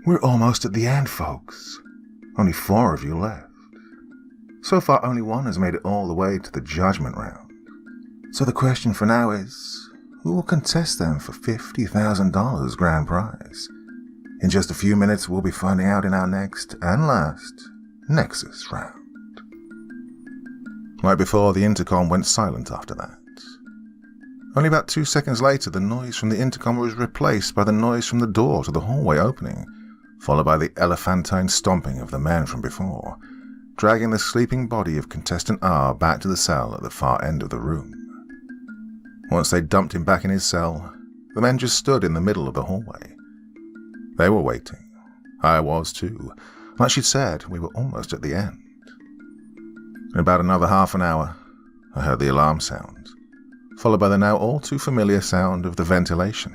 "We're almost at the end, folks. Only 4 of you left. So far, only 1 has made it all the way to the judgment round. So the question for now is, who will contest them for $50,000 grand prize? In just a few minutes, we'll be finding out in our next and last Nexus round." Right before, the intercom went silent after that. Only about 2 seconds later, the noise from the intercom was replaced by the noise from the door to the hallway opening, followed by the elephantine stomping of the men from before, dragging the sleeping body of contestant R back to the cell at the far end of the room. Once they dumped him back in his cell, the men just stood in the middle of the hallway. They were waiting. I was too. Like she'd said, we were almost at the end. In about another half an hour, I heard the alarm sound, followed by the now all too familiar sound of the ventilation.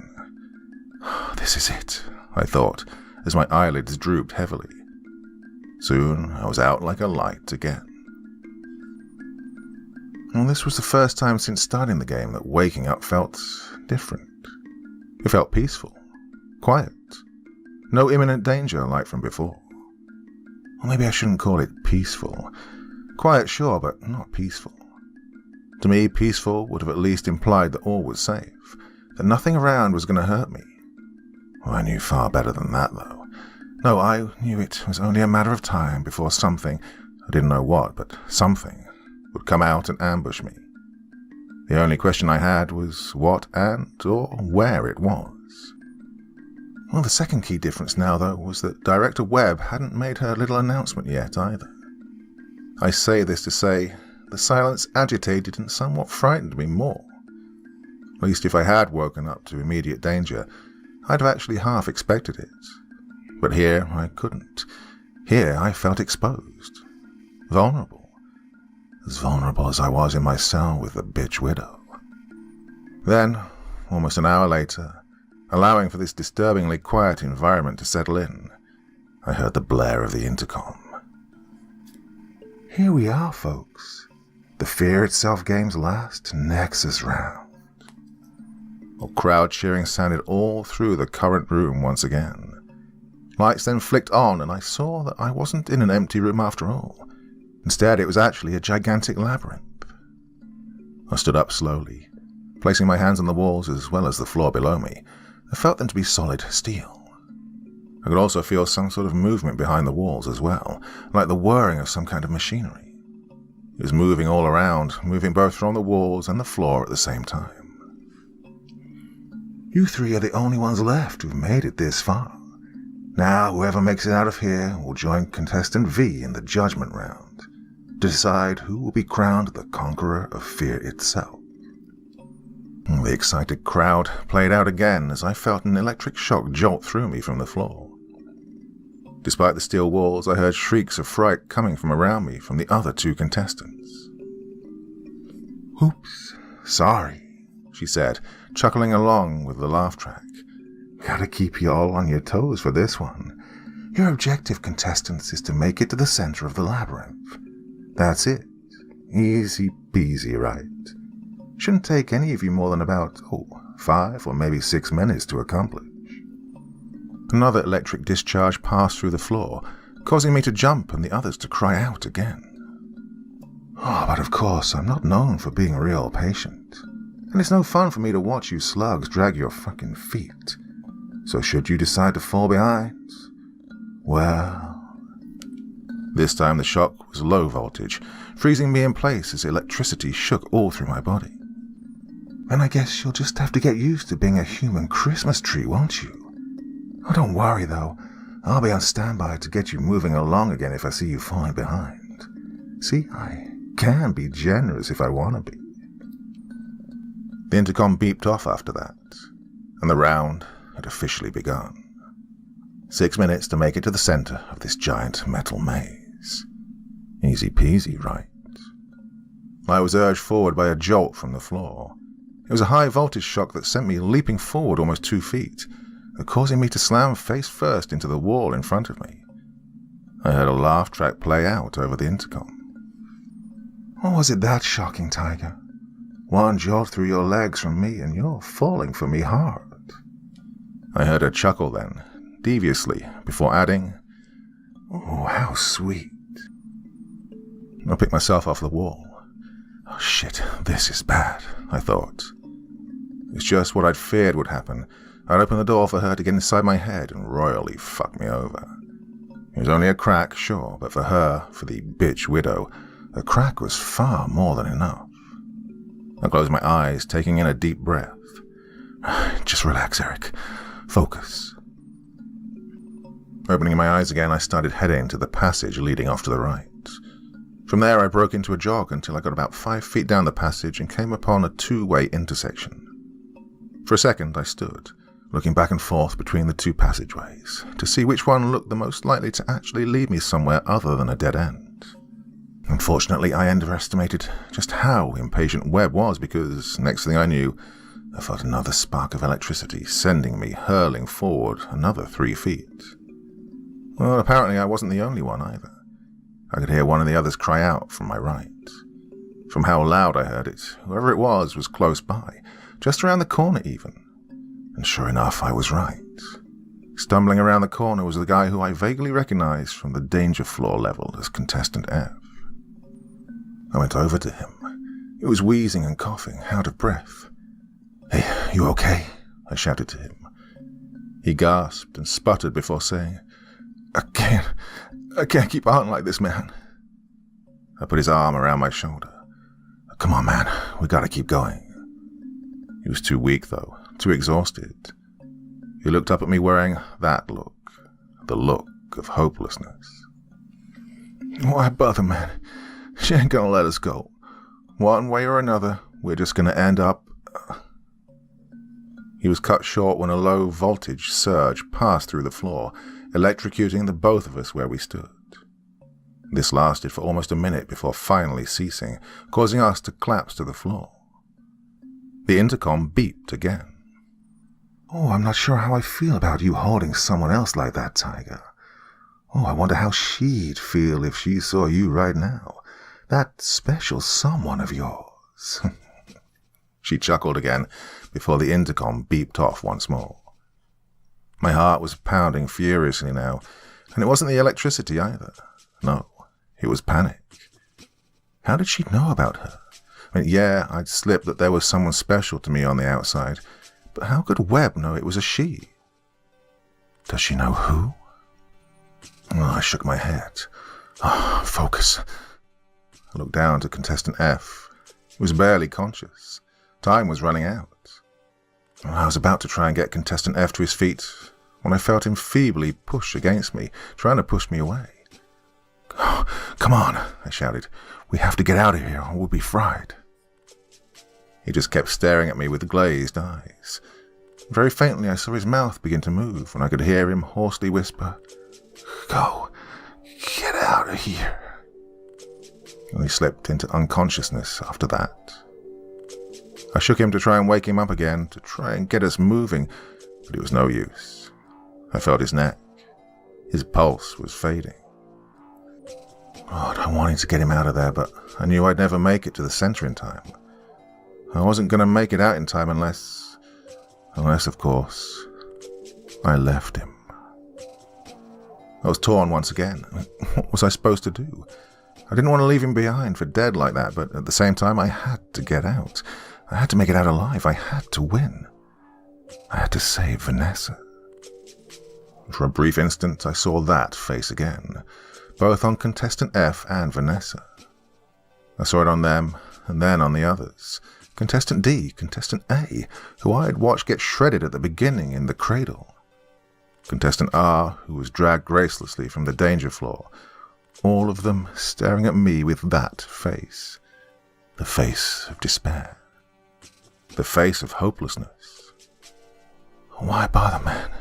This is it, I thought, as my eyelids drooped heavily. Soon I was out like a light again. Well, this was the first time since starting the game that waking up felt different. It felt peaceful, quiet, no imminent danger like from before. Or maybe I shouldn't call it peaceful. Quiet, sure, but not peaceful. To me, peaceful would have at least implied that all was safe, that nothing around was going to hurt me. Well, I knew far better than that, though. No, I knew it was only a matter of time before something, I didn't know what, but something, would come out and ambush me. The only question I had was what and or where it was. Well, the second key difference now, though, was that Director Webb hadn't made her little announcement yet either. I say this to say, the silence agitated and somewhat frightened me more. At least if I had woken up to immediate danger, I'd have actually half expected it. But here I couldn't. Here I felt exposed. Vulnerable. As vulnerable as I was in my cell with the bitch widow. Then, almost an hour later, allowing for this disturbingly quiet environment to settle in, I heard the blare of the intercom. "Here we are, folks. The Fear Itself game's last Nexus round." Well, crowd cheering sounded all through the current room once again. Lights then flicked on, and I saw that I wasn't in an empty room after all. Instead, it was actually a gigantic labyrinth. I stood up slowly, placing my hands on the walls as well as the floor below me. I felt them to be solid steel. I could also feel some sort of movement behind the walls as well, like the whirring of some kind of machinery. It was moving all around, moving both from the walls and the floor at the same time. "You 3 are the only ones left who've made it this far. Now, whoever makes it out of here will join contestant V in the judgment round, to decide who will be crowned the conqueror of Fear itself." The excited crowd played out again as I felt an electric shock jolt through me from the floor. Despite the steel walls, I heard shrieks of fright coming from around me from the other 2 contestants. "Oops, sorry," she said, chuckling along with the laugh track. Gotta keep you all on your toes for this one. Your objective, contestants, is to make it to the center of the labyrinth. That's it. Easy peasy, right? Shouldn't take any of you more than about, 5 or maybe 6 minutes to accomplish. Another electric discharge passed through the floor, causing me to jump and the others to cry out again. But of course, I'm not known for being real patient. And it's no fun for me to watch you slugs drag your fucking feet. So should you decide to fall behind, well... This time the shock was low voltage, freezing me in place as electricity shook all through my body. Then I guess you'll just have to get used to being a human Christmas tree, won't you? Oh, don't worry though, I'll be on standby to get you moving along again if I see you falling behind. See, I can be generous if I want to be. The intercom beeped off after that, and the round had officially begun. 6 minutes to make it to the center of this giant metal maze. Easy peasy, right? I was urged forward by a jolt from the floor. It was a high voltage shock that sent me leaping forward almost 2 feet, causing me to slam face first into the wall in front of me. I heard a laugh track play out over the intercom. Or was it that shocking, Tiger? One jolt through your legs from me and you're falling for me hard. I heard her chuckle then, deviously, before adding, "Oh, how sweet." I picked myself off the wall. Oh shit, this is bad, I thought. It's just what I'd feared would happen. I'd open the door for her to get inside my head and royally fuck me over. It was only a crack, sure, but for her, for the bitch widow, a crack was far more than enough. I closed my eyes, taking in a deep breath. Just relax, Eric. Focus. Opening my eyes again, I started heading to the passage leading off to the right. From there, I broke into a jog until I got about 5 feet down the passage and came upon a 2-way intersection. For a second, I stood, looking back and forth between the 2 passageways, to see which one looked the most likely to actually lead me somewhere other than a dead end. Unfortunately, I underestimated just how impatient Webb was because, next thing I knew, I felt another spark of electricity sending me hurling forward another 3 feet. Well, apparently I wasn't the only one either. I could hear one of the others cry out from my right. From how loud I heard it, whoever it was close by, just around the corner even. And sure enough, I was right. Stumbling around the corner was the guy who I vaguely recognized from the danger floor level as contestant F. I went over to him. He was wheezing and coughing, out of breath. "Hey, you okay?" I shouted to him. He gasped and sputtered before saying, I can't keep on like this, man." I put his arm around my shoulder. "Come on, man, we gotta keep going." He was too weak, though, too exhausted. He looked up at me wearing that look, the look of hopelessness. "Why bother, man? She ain't gonna let us go. One way or another, we're just gonna end up..." He was cut short when a low voltage surge passed through the floor, electrocuting the both of us where we stood. This lasted for almost a minute before finally ceasing, causing us to collapse to the floor. The intercom beeped again. "Oh, I'm not sure how I feel about you holding someone else like that, Tiger. Oh, I wonder how she'd feel if she saw you right now. That special someone of yours." She chuckled again before the intercom beeped off once more. My heart was pounding furiously now, and it wasn't the electricity either. No, it was panic. How did she know about her? I mean, yeah, I'd slipped that there was someone special to me on the outside, but how could Webb know it was a she? Does she know who? Oh, I shook my head. Focus. I looked down to contestant F. He was barely conscious. Time was running out. I was about to try and get contestant F to his feet when I felt him feebly push against me, trying to push me away. "Oh, come on," I shouted. "We have to get out of here or we'll be fried." He just kept staring at me with glazed eyes. Very faintly I saw his mouth begin to move and I could hear him hoarsely whisper, "Go, get out of here." And he slipped into unconsciousness after that. I shook him to try and wake him up again, to try and get us moving, but it was no use. I felt his neck. His pulse was fading. God, I wanted to get him out of there, but I knew I'd never make it to the center in time. I wasn't going to make it out in time unless, of course, I left him. I was torn once again. What was I supposed to do? I didn't want to leave him behind for dead like that, but at the same time, I had to get out. I had to make it out alive. I had to win. I had to save Vanessa. For a brief instant, I saw that face again, both on contestant F and Vanessa. I saw it on them, and then on the others. Contestant D, contestant A, who I had watched get shredded at the beginning in the cradle. Contestant R, who was dragged gracelessly from the danger floor. All of them staring at me with that face. The face of despair. The face of hopelessness. Why bother, man?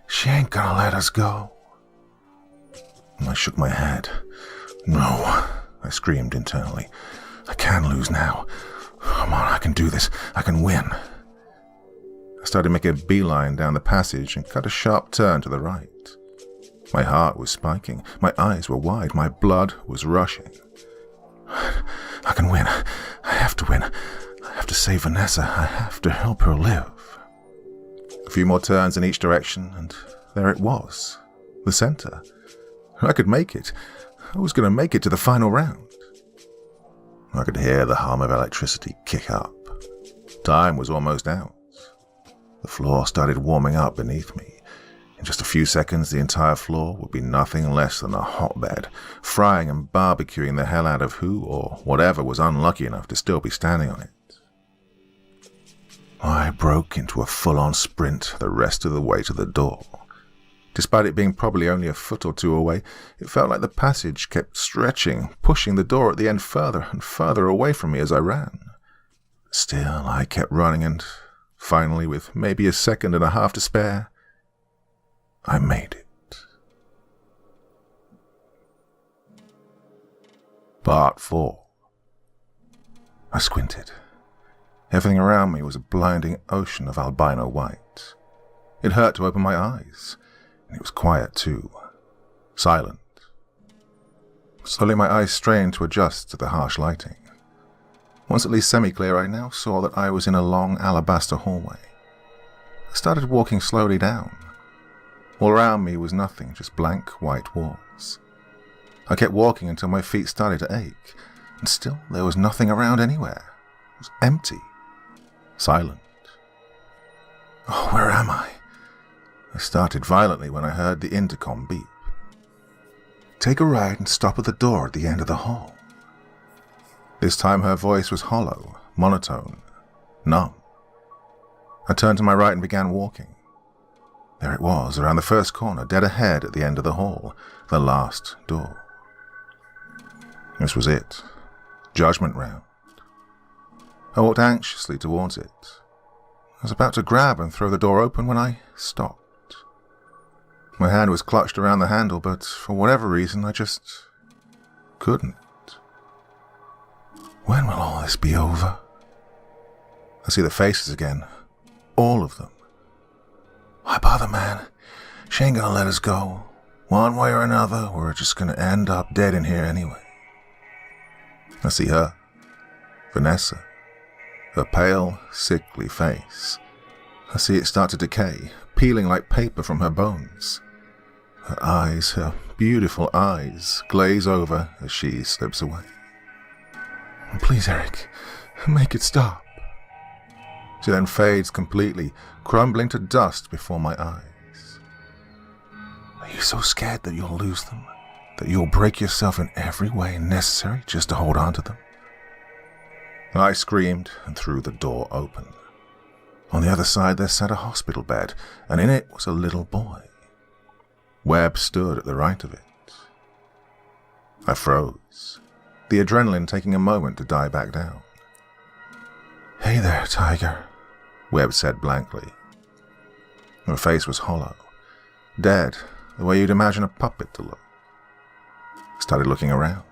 She ain't gonna let us go. I shook my head. No, I screamed internally. I can lose now. Come on, I can do this. I can win. I started making a beeline down the passage and cut a sharp turn to the right. My heart was spiking. My eyes were wide. My blood was rushing. I can win. I have to win. I have to save Vanessa. I have to help her live. A few more turns in each direction, and there it was. The center. I could make it. I was going to make it to the final round. I could hear the hum of electricity kick up. Time was almost out. The floor started warming up beneath me. In just a few seconds, the entire floor would be nothing less than a hotbed, frying and barbecuing the hell out of who or whatever was unlucky enough to still be standing on it. I broke into a full-on sprint the rest of the way to the door. Despite it being probably only a foot or two away, it felt like the passage kept stretching, pushing the door at the end further and further away from me as I ran. Still, I kept running and, finally, with maybe a second and a half to spare, I made it. Part 4. I squinted. Everything around me was a blinding ocean of albino white. It hurt to open my eyes, and it was quiet too. Silent. Slowly my eyes strained to adjust to the harsh lighting. Once at least semi-clear, I now saw that I was in a long alabaster hallway. I started walking slowly down. All around me was nothing, just blank white walls. I kept walking until my feet started to ache, and still there was nothing around anywhere. It was empty. Silent. Oh, where am I? I started violently when I heard the intercom beep. Take a right and stop at the door at the end of the hall. This time her voice was hollow, monotone, numb. I turned to my right and began walking. There it was, around the first corner, dead ahead at the end of the hall, the last door. This was it. Judgment round. I walked anxiously towards it. I was about to grab and throw the door open when I stopped. My hand was clutched around the handle, but for whatever reason, I just couldn't. When will all this be over? I see the faces again. All of them. Why bother, man? She ain't gonna let us go. One way or another, we're just gonna end up dead in here anyway. I see her. Vanessa. Her pale, sickly face. I see it start to decay, peeling like paper from her bones. Her eyes, her beautiful eyes, glaze over as she slips away. Please, Eric, make it stop. She then fades completely, crumbling to dust before my eyes. Are you so scared that you'll lose them? That you'll break yourself in every way necessary just to hold on to them? I screamed and threw the door open. On the other side there sat a hospital bed, and in it was a little boy. Webb stood at the right of it. I froze, the adrenaline taking a moment to die back down. Hey there, Tiger, Webb said blankly. Her face was hollow, dead, the way you'd imagine a puppet to look. I started looking around.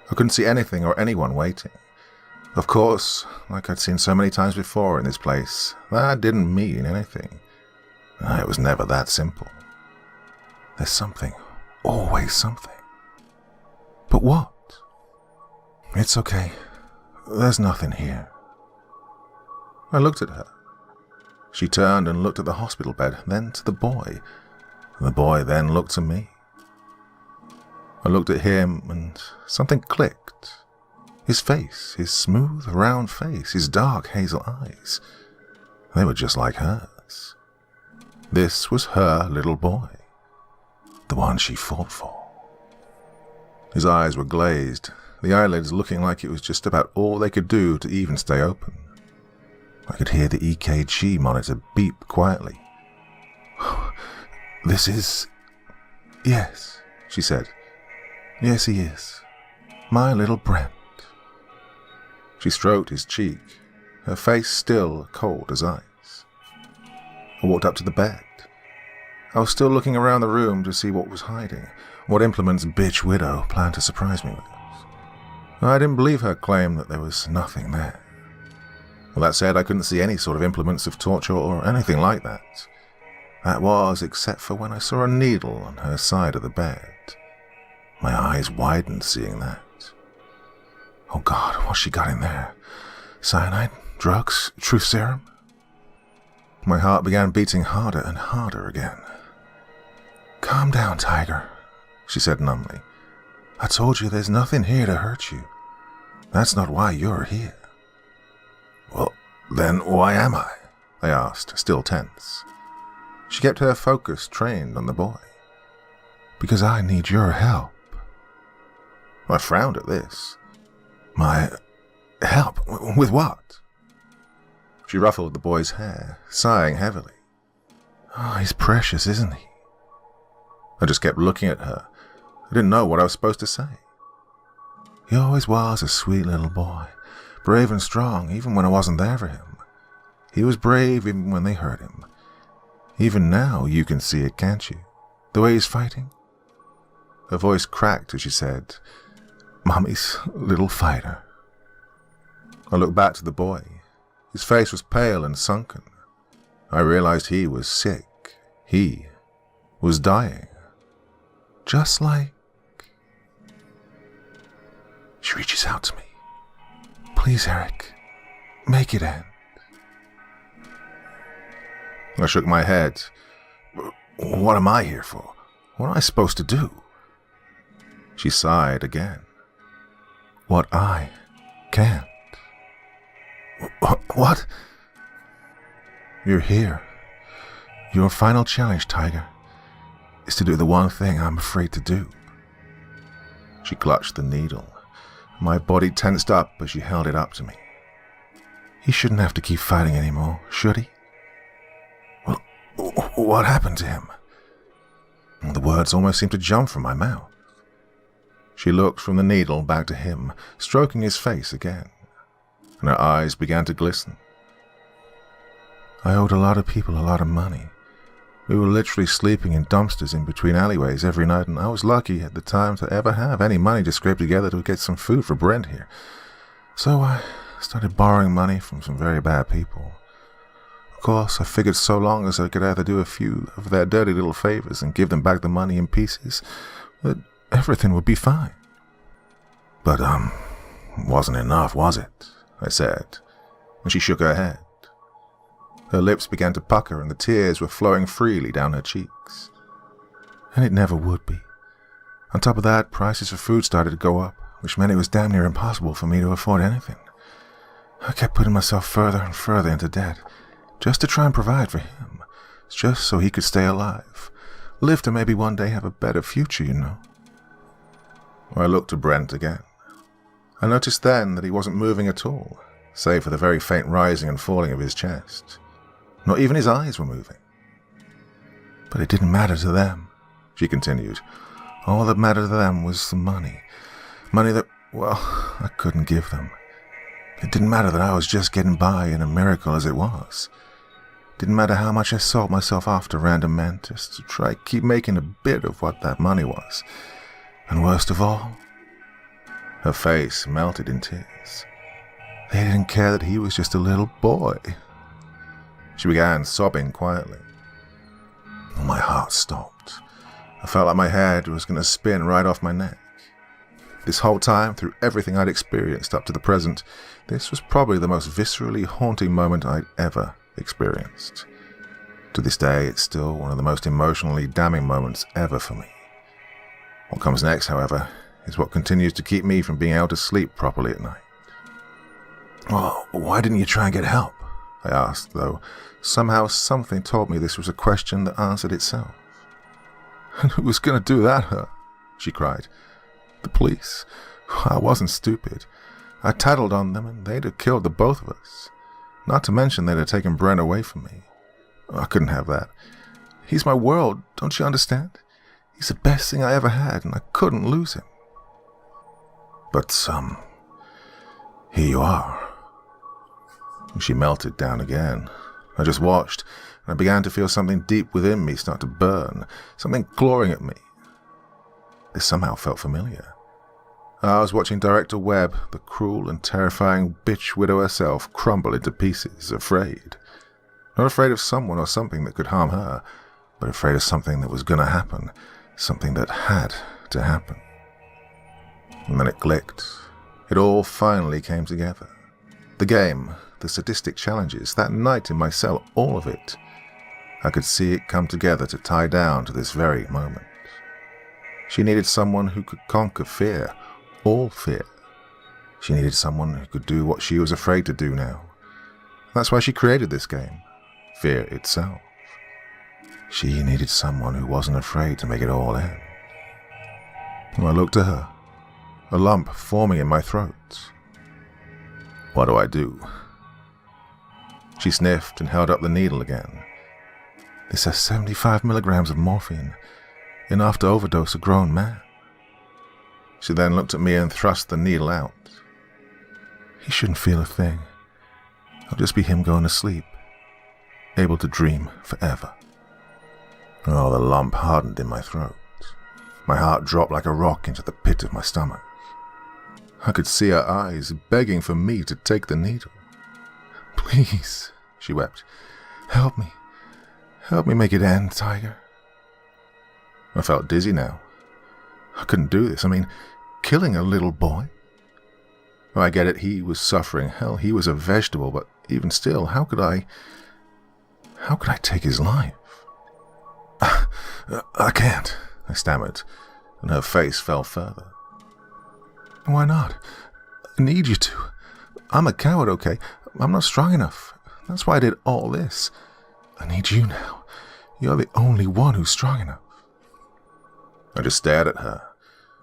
I couldn't see anything or anyone waiting. Of course, like I'd seen so many times before in this place, that didn't mean anything. It was never that simple. There's something, always something. But what? It's okay. There's nothing here. I looked at her. She turned and looked at the hospital bed, then to the boy. The boy then looked to me. I looked at him and something clicked. His face, his smooth, round face, his dark hazel eyes. They were just like hers. This was her little boy. The one she fought for. His eyes were glazed, the eyelids looking like it was just about all they could do to even stay open. I could hear the EKG monitor beep quietly. This is... Yes, she said. Yes, he is. My little Brent. She stroked his cheek, her face still cold as ice. I walked up to the bed. I was still looking around the room to see what was hiding, what implements bitch widow planned to surprise me with. I didn't believe her claim that there was nothing there. Well, that said, I couldn't see any sort of implements of torture or anything like that. That was, except for when I saw a needle on her side of the bed. My eyes widened seeing that. Oh God, what's she got in there? Cyanide? Drugs? Truth serum? My heart began beating harder and harder again. Calm down, Tiger, she said numbly. I told you there's nothing here to hurt you. That's not why you're here. Well, then why am I? I asked, still tense. She kept her focus trained on the boy. Because I need your help. I frowned at this. My help? With what? She ruffled the boy's hair, sighing heavily. Oh, he's precious, isn't he? I just kept looking at her. I didn't know what I was supposed to say. He always was a sweet little boy, brave and strong even when I wasn't there for him. He was brave even when they hurt him. Even now you can see it, can't you? The way he's fighting? Her voice cracked as she said, Mommy's little fighter. I looked back to the boy. His face was pale and sunken. I realized he was sick. He was dying. Just like... She reaches out to me. Please, Eric, make it end. I shook my head. What am I here for? What am I supposed to do? She sighed again. What I can't. What? You're here. Your final challenge, Tiger, is to do the one thing I'm afraid to do. She clutched the needle. My body tensed up as she held it up to me. He shouldn't have to keep fighting anymore, should he? Well, what happened to him? The words almost seemed to jump from my mouth. She looked from the needle back to him, stroking his face again, and her eyes began to glisten. I owed a lot of people a lot of money. We were literally sleeping in dumpsters in between alleyways every night, and I was lucky at the time to ever have any money to scrape together to get some food for Brent here. So I started borrowing money from some very bad people. Of course, I figured so long as I could either do a few of their dirty little favors and give them back the money in pieces, that everything would be fine. But, wasn't enough, was it? I said, and she shook her head. Her lips began to pucker and the tears were flowing freely down her cheeks. And it never would be. On top of that, prices for food started to go up, which meant it was damn near impossible for me to afford anything. I kept putting myself further and further into debt, just to try and provide for him, just so he could stay alive, live to maybe one day have a better future, you know. I looked to Brent again. I noticed then that he wasn't moving at all, save for the very faint rising and falling of his chest. Not even his eyes were moving. But it didn't matter to them, she continued. All that mattered to them was the money. Money that, well, I couldn't give them. It didn't matter that I was just getting by in a miracle as it was. It didn't matter how much I sold myself off to random men just to try keep making a bit of what that money was. And worst of all, her face melted in tears. They didn't care that he was just a little boy. She began sobbing quietly. My heart stopped. I felt like my head was going to spin right off my neck. This whole time, through everything I'd experienced up to the present, this was probably the most viscerally haunting moment I'd ever experienced. To this day, it's still one of the most emotionally damning moments ever for me. What comes next, however, is what continues to keep me from being able to sleep properly at night. "Well, why didn't you try and get help?" I asked, though somehow something told me this was a question that answered itself. "And who was going to do that, huh?" she cried. "The police. I wasn't stupid. I tattled on them and they'd have killed the both of us. Not to mention they'd have taken Brent away from me. I couldn't have that. He's my world, don't you understand? He's the best thing I ever had and I couldn't lose him." But, here you are." She melted down again. I just watched, and I began to feel something deep within me start to burn, something clawing at me. This somehow felt familiar. I was watching Director Webb, the cruel and terrifying bitch widow herself, crumble into pieces, afraid. Not afraid of someone or something that could harm her, but afraid of something that was going to happen, something that had to happen. And then it clicked. It all finally came together. The game, the sadistic challenges, that night in my cell, all of it. I could see it come together to tie down to this very moment. She needed someone who could conquer fear, all fear. She needed someone who could do what she was afraid to do now. That's why she created this game, fear itself. She needed someone who wasn't afraid to make it all end. I looked at her, a lump forming in my throat. "What do I do?" She sniffed and held up the needle again. "This has 75 milligrams of morphine, enough to overdose a grown man." She then looked at me and thrust the needle out. "He shouldn't feel a thing. It'll just be him going to sleep, able to dream forever." Oh, the lump hardened in my throat. My heart dropped like a rock into the pit of my stomach. I could see her eyes begging for me to take the needle. "Please," she wept. "Help me. Help me make it end, Tiger." I felt dizzy now. I couldn't do this. I mean, killing a little boy? Oh, I get it, he was suffering. Hell, he was a vegetable, but even still, how could I take his life? I can't," I stammered, and her face fell further. "Why not? I need you to. I'm a coward, okay? I'm not strong enough. That's why I did all this. I need you now. You're the only one who's strong enough." I just stared at her,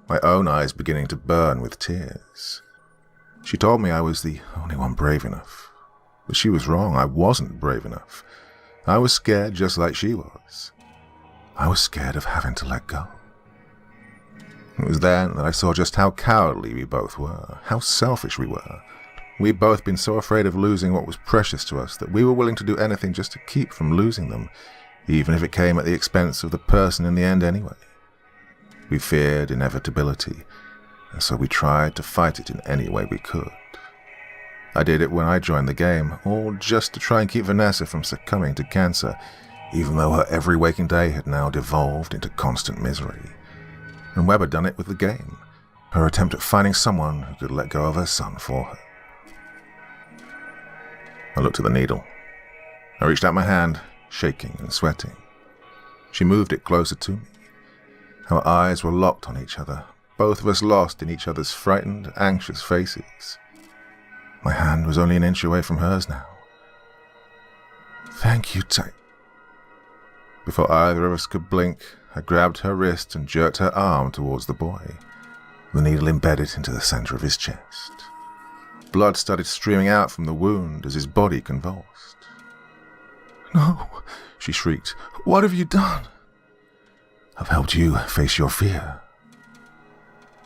my own eyes beginning to burn with tears. She told me I was the only one brave enough. But she was wrong. I wasn't brave enough. I was scared just like she was. I was scared of having to let go. It was then that I saw just how cowardly we both were, how selfish we were. We'd both been so afraid of losing what was precious to us that we were willing to do anything just to keep from losing them, even if it came at the expense of the person in the end anyway. We feared inevitability, and so we tried to fight it in any way we could. I did it when I joined the game, all just to try and keep Vanessa from succumbing to cancer, even though her every waking day had now devolved into constant misery. And Webb had done it with the game, her attempt at finding someone who could let go of her son for her. I looked at the needle. I reached out my hand, shaking and sweating. She moved it closer to me. Our eyes were locked on each other, both of us lost in each other's frightened, anxious faces. My hand was only an inch away from hers now. "Thank you, Before either of us could blink, I grabbed her wrist and jerked her arm towards the boy, the needle embedded into the center of his chest. Blood started streaming out from the wound as his body convulsed. "No," she shrieked. "What have you done?" "I've helped you face your fear."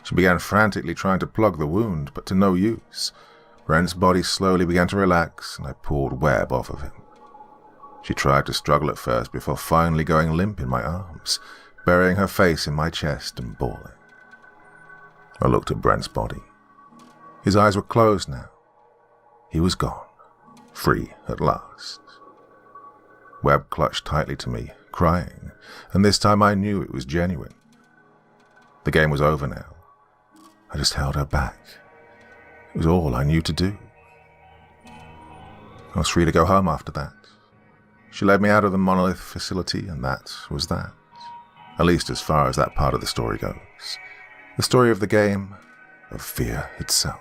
She began frantically trying to plug the wound, but to no use. Brent's body slowly began to relax, and I pulled Webb off of him. She tried to struggle at first before finally going limp in my arms, burying her face in my chest and bawling. I looked at Brent's body. His eyes were closed now. He was gone, free at last. Webb clutched tightly to me, crying. and this time I knew it was genuine. The game was over now. I just held her back. It was all I knew to do. I was free to go home after that. She led me out of the monolith facility, and that was that. At least as far as that part of the story goes. The story of the game, of fear itself.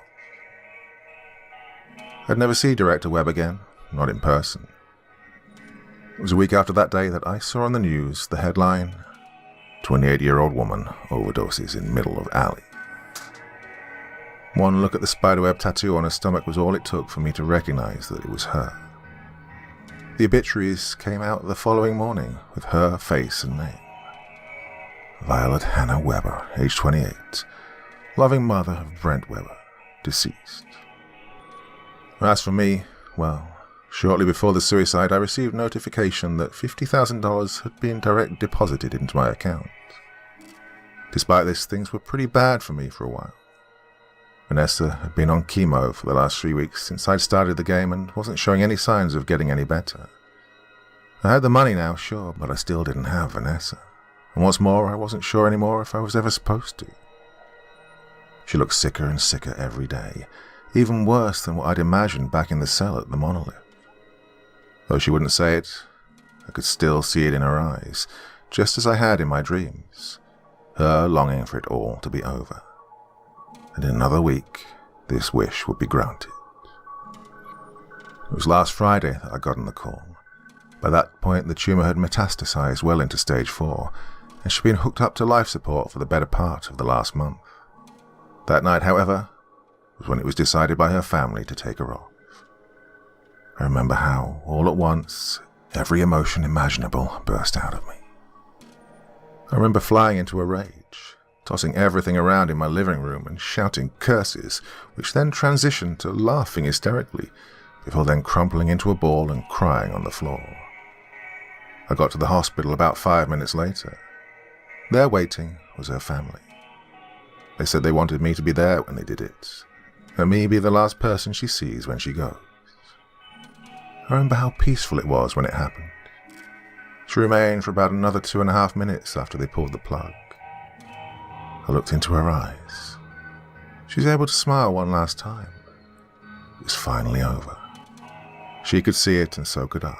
I'd never see Director Webb again, not in person. It was a week after that day that I saw on the news the headline, 28-year-old woman overdoses in middle of alley. One look at the spiderweb tattoo on her stomach was all it took for me to recognize that it was her. The obituaries came out the following morning with her face and name. Violet Hannah Weber, age 28, loving mother of Brent Weber, deceased. As for me, well, shortly before the suicide I received notification that $50,000 had been direct deposited into my account. Despite this, things were pretty bad for me for a while. Vanessa had been on chemo for the last 3 weeks since I'd started the game and wasn't showing any signs of getting any better. I had the money now, sure, but I still didn't have Vanessa. And what's more, I wasn't sure anymore if I was ever supposed to. She looked sicker and sicker every day, even worse than what I'd imagined back in the cell at the monolith. Though she wouldn't say it, I could still see it in her eyes, just as I had in my dreams, her longing for it all to be over. And in another week, this wish would be granted. It was last Friday that I got on the call. By that point, the tumour had metastasized well into stage 4, and she'd been hooked up to life support for the better part of the last month. That night, however, was when it was decided by her family to take her off. I remember how, all at once, every emotion imaginable burst out of me. I remember flying into a rage, tossing everything around in my living room and shouting curses, which then transitioned to laughing hysterically, before then crumpling into a ball and crying on the floor. I got to the hospital about 5 minutes later. There waiting was her family. They said they wanted me to be there when they did it, and me be the last person she sees when she goes. I remember how peaceful it was when it happened. She remained for about another 2.5 minutes after they pulled the plug. I looked into her eyes. She was able to smile one last time. It was finally over. She could see it, and so could I.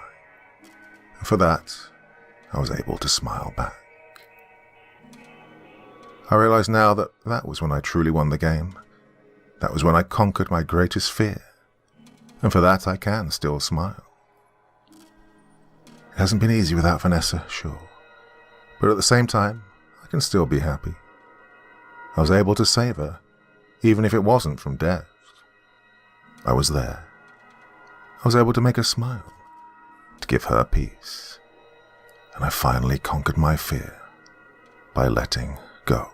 And for that, I was able to smile back. I realize now that that was when I truly won the game. That was when I conquered my greatest fear. And for that, I can still smile. It hasn't been easy without Vanessa, sure. But at the same time, I can still be happy. I was able to save her, even if it wasn't from death. I was there. I was able to make her smile, to give her peace. And I finally conquered my fear by letting go.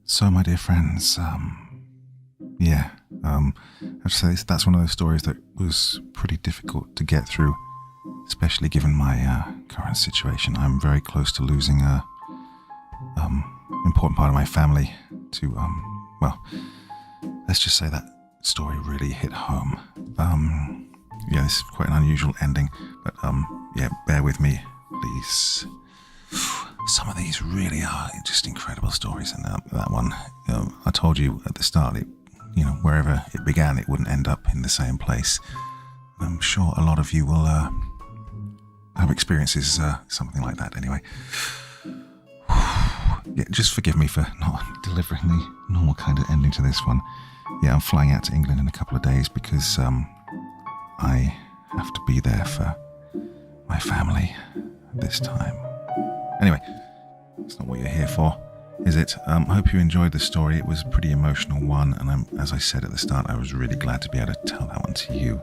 So, my dear friends, I have to say that's one of those stories that was pretty difficult to get through, especially given my current situation. I'm very close to losing a important part of my family to, let's just say that story really hit home. This is quite an unusual ending, but bear with me, please. Some of these really are just incredible stories, and that one, I told you at the start, wherever it began, it wouldn't end up in the same place. I'm sure a lot of you will have experiences something like that anyway. Just forgive me for not delivering the normal kind of ending to this one. I'm flying out to England in a couple of days because I have to be there for my family this time. Anyway, that's not what you're here for, is it? I hope you enjoyed the story. It was a pretty emotional one, and as I said at the start, I was really glad to be able to tell that one to you.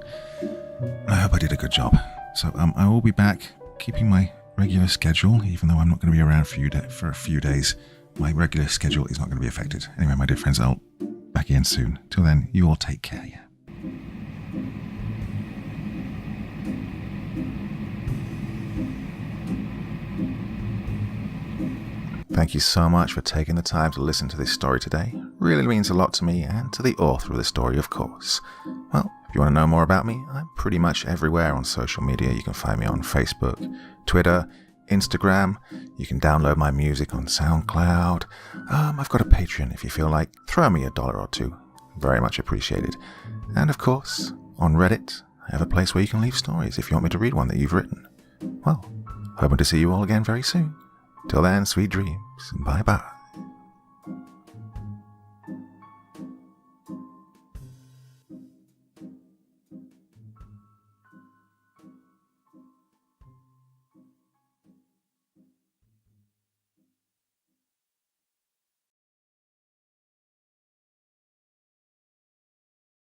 I hope I did a good job. So I will be back, keeping my regular schedule, even though I'm not going to be around for a few days. My regular schedule is not going to be affected. Anyway, my dear friends, I'll be back again soon. Till then, you all take care, yeah? Thank you so much for taking the time to listen to this story today. really means a lot to me and to the author of the story, of course. Well, if you want to know more about me, I'm pretty much everywhere on social media. You can find me on Facebook, Twitter, Instagram. You can download my music on SoundCloud. I've got a Patreon if you feel like throwing me $1 or $2. Very much appreciated. And of course, on Reddit, I have a place where you can leave stories if you want me to read one that you've written. Well, hoping to see you all again very soon. Till then, sweet dreams. Bye-bye.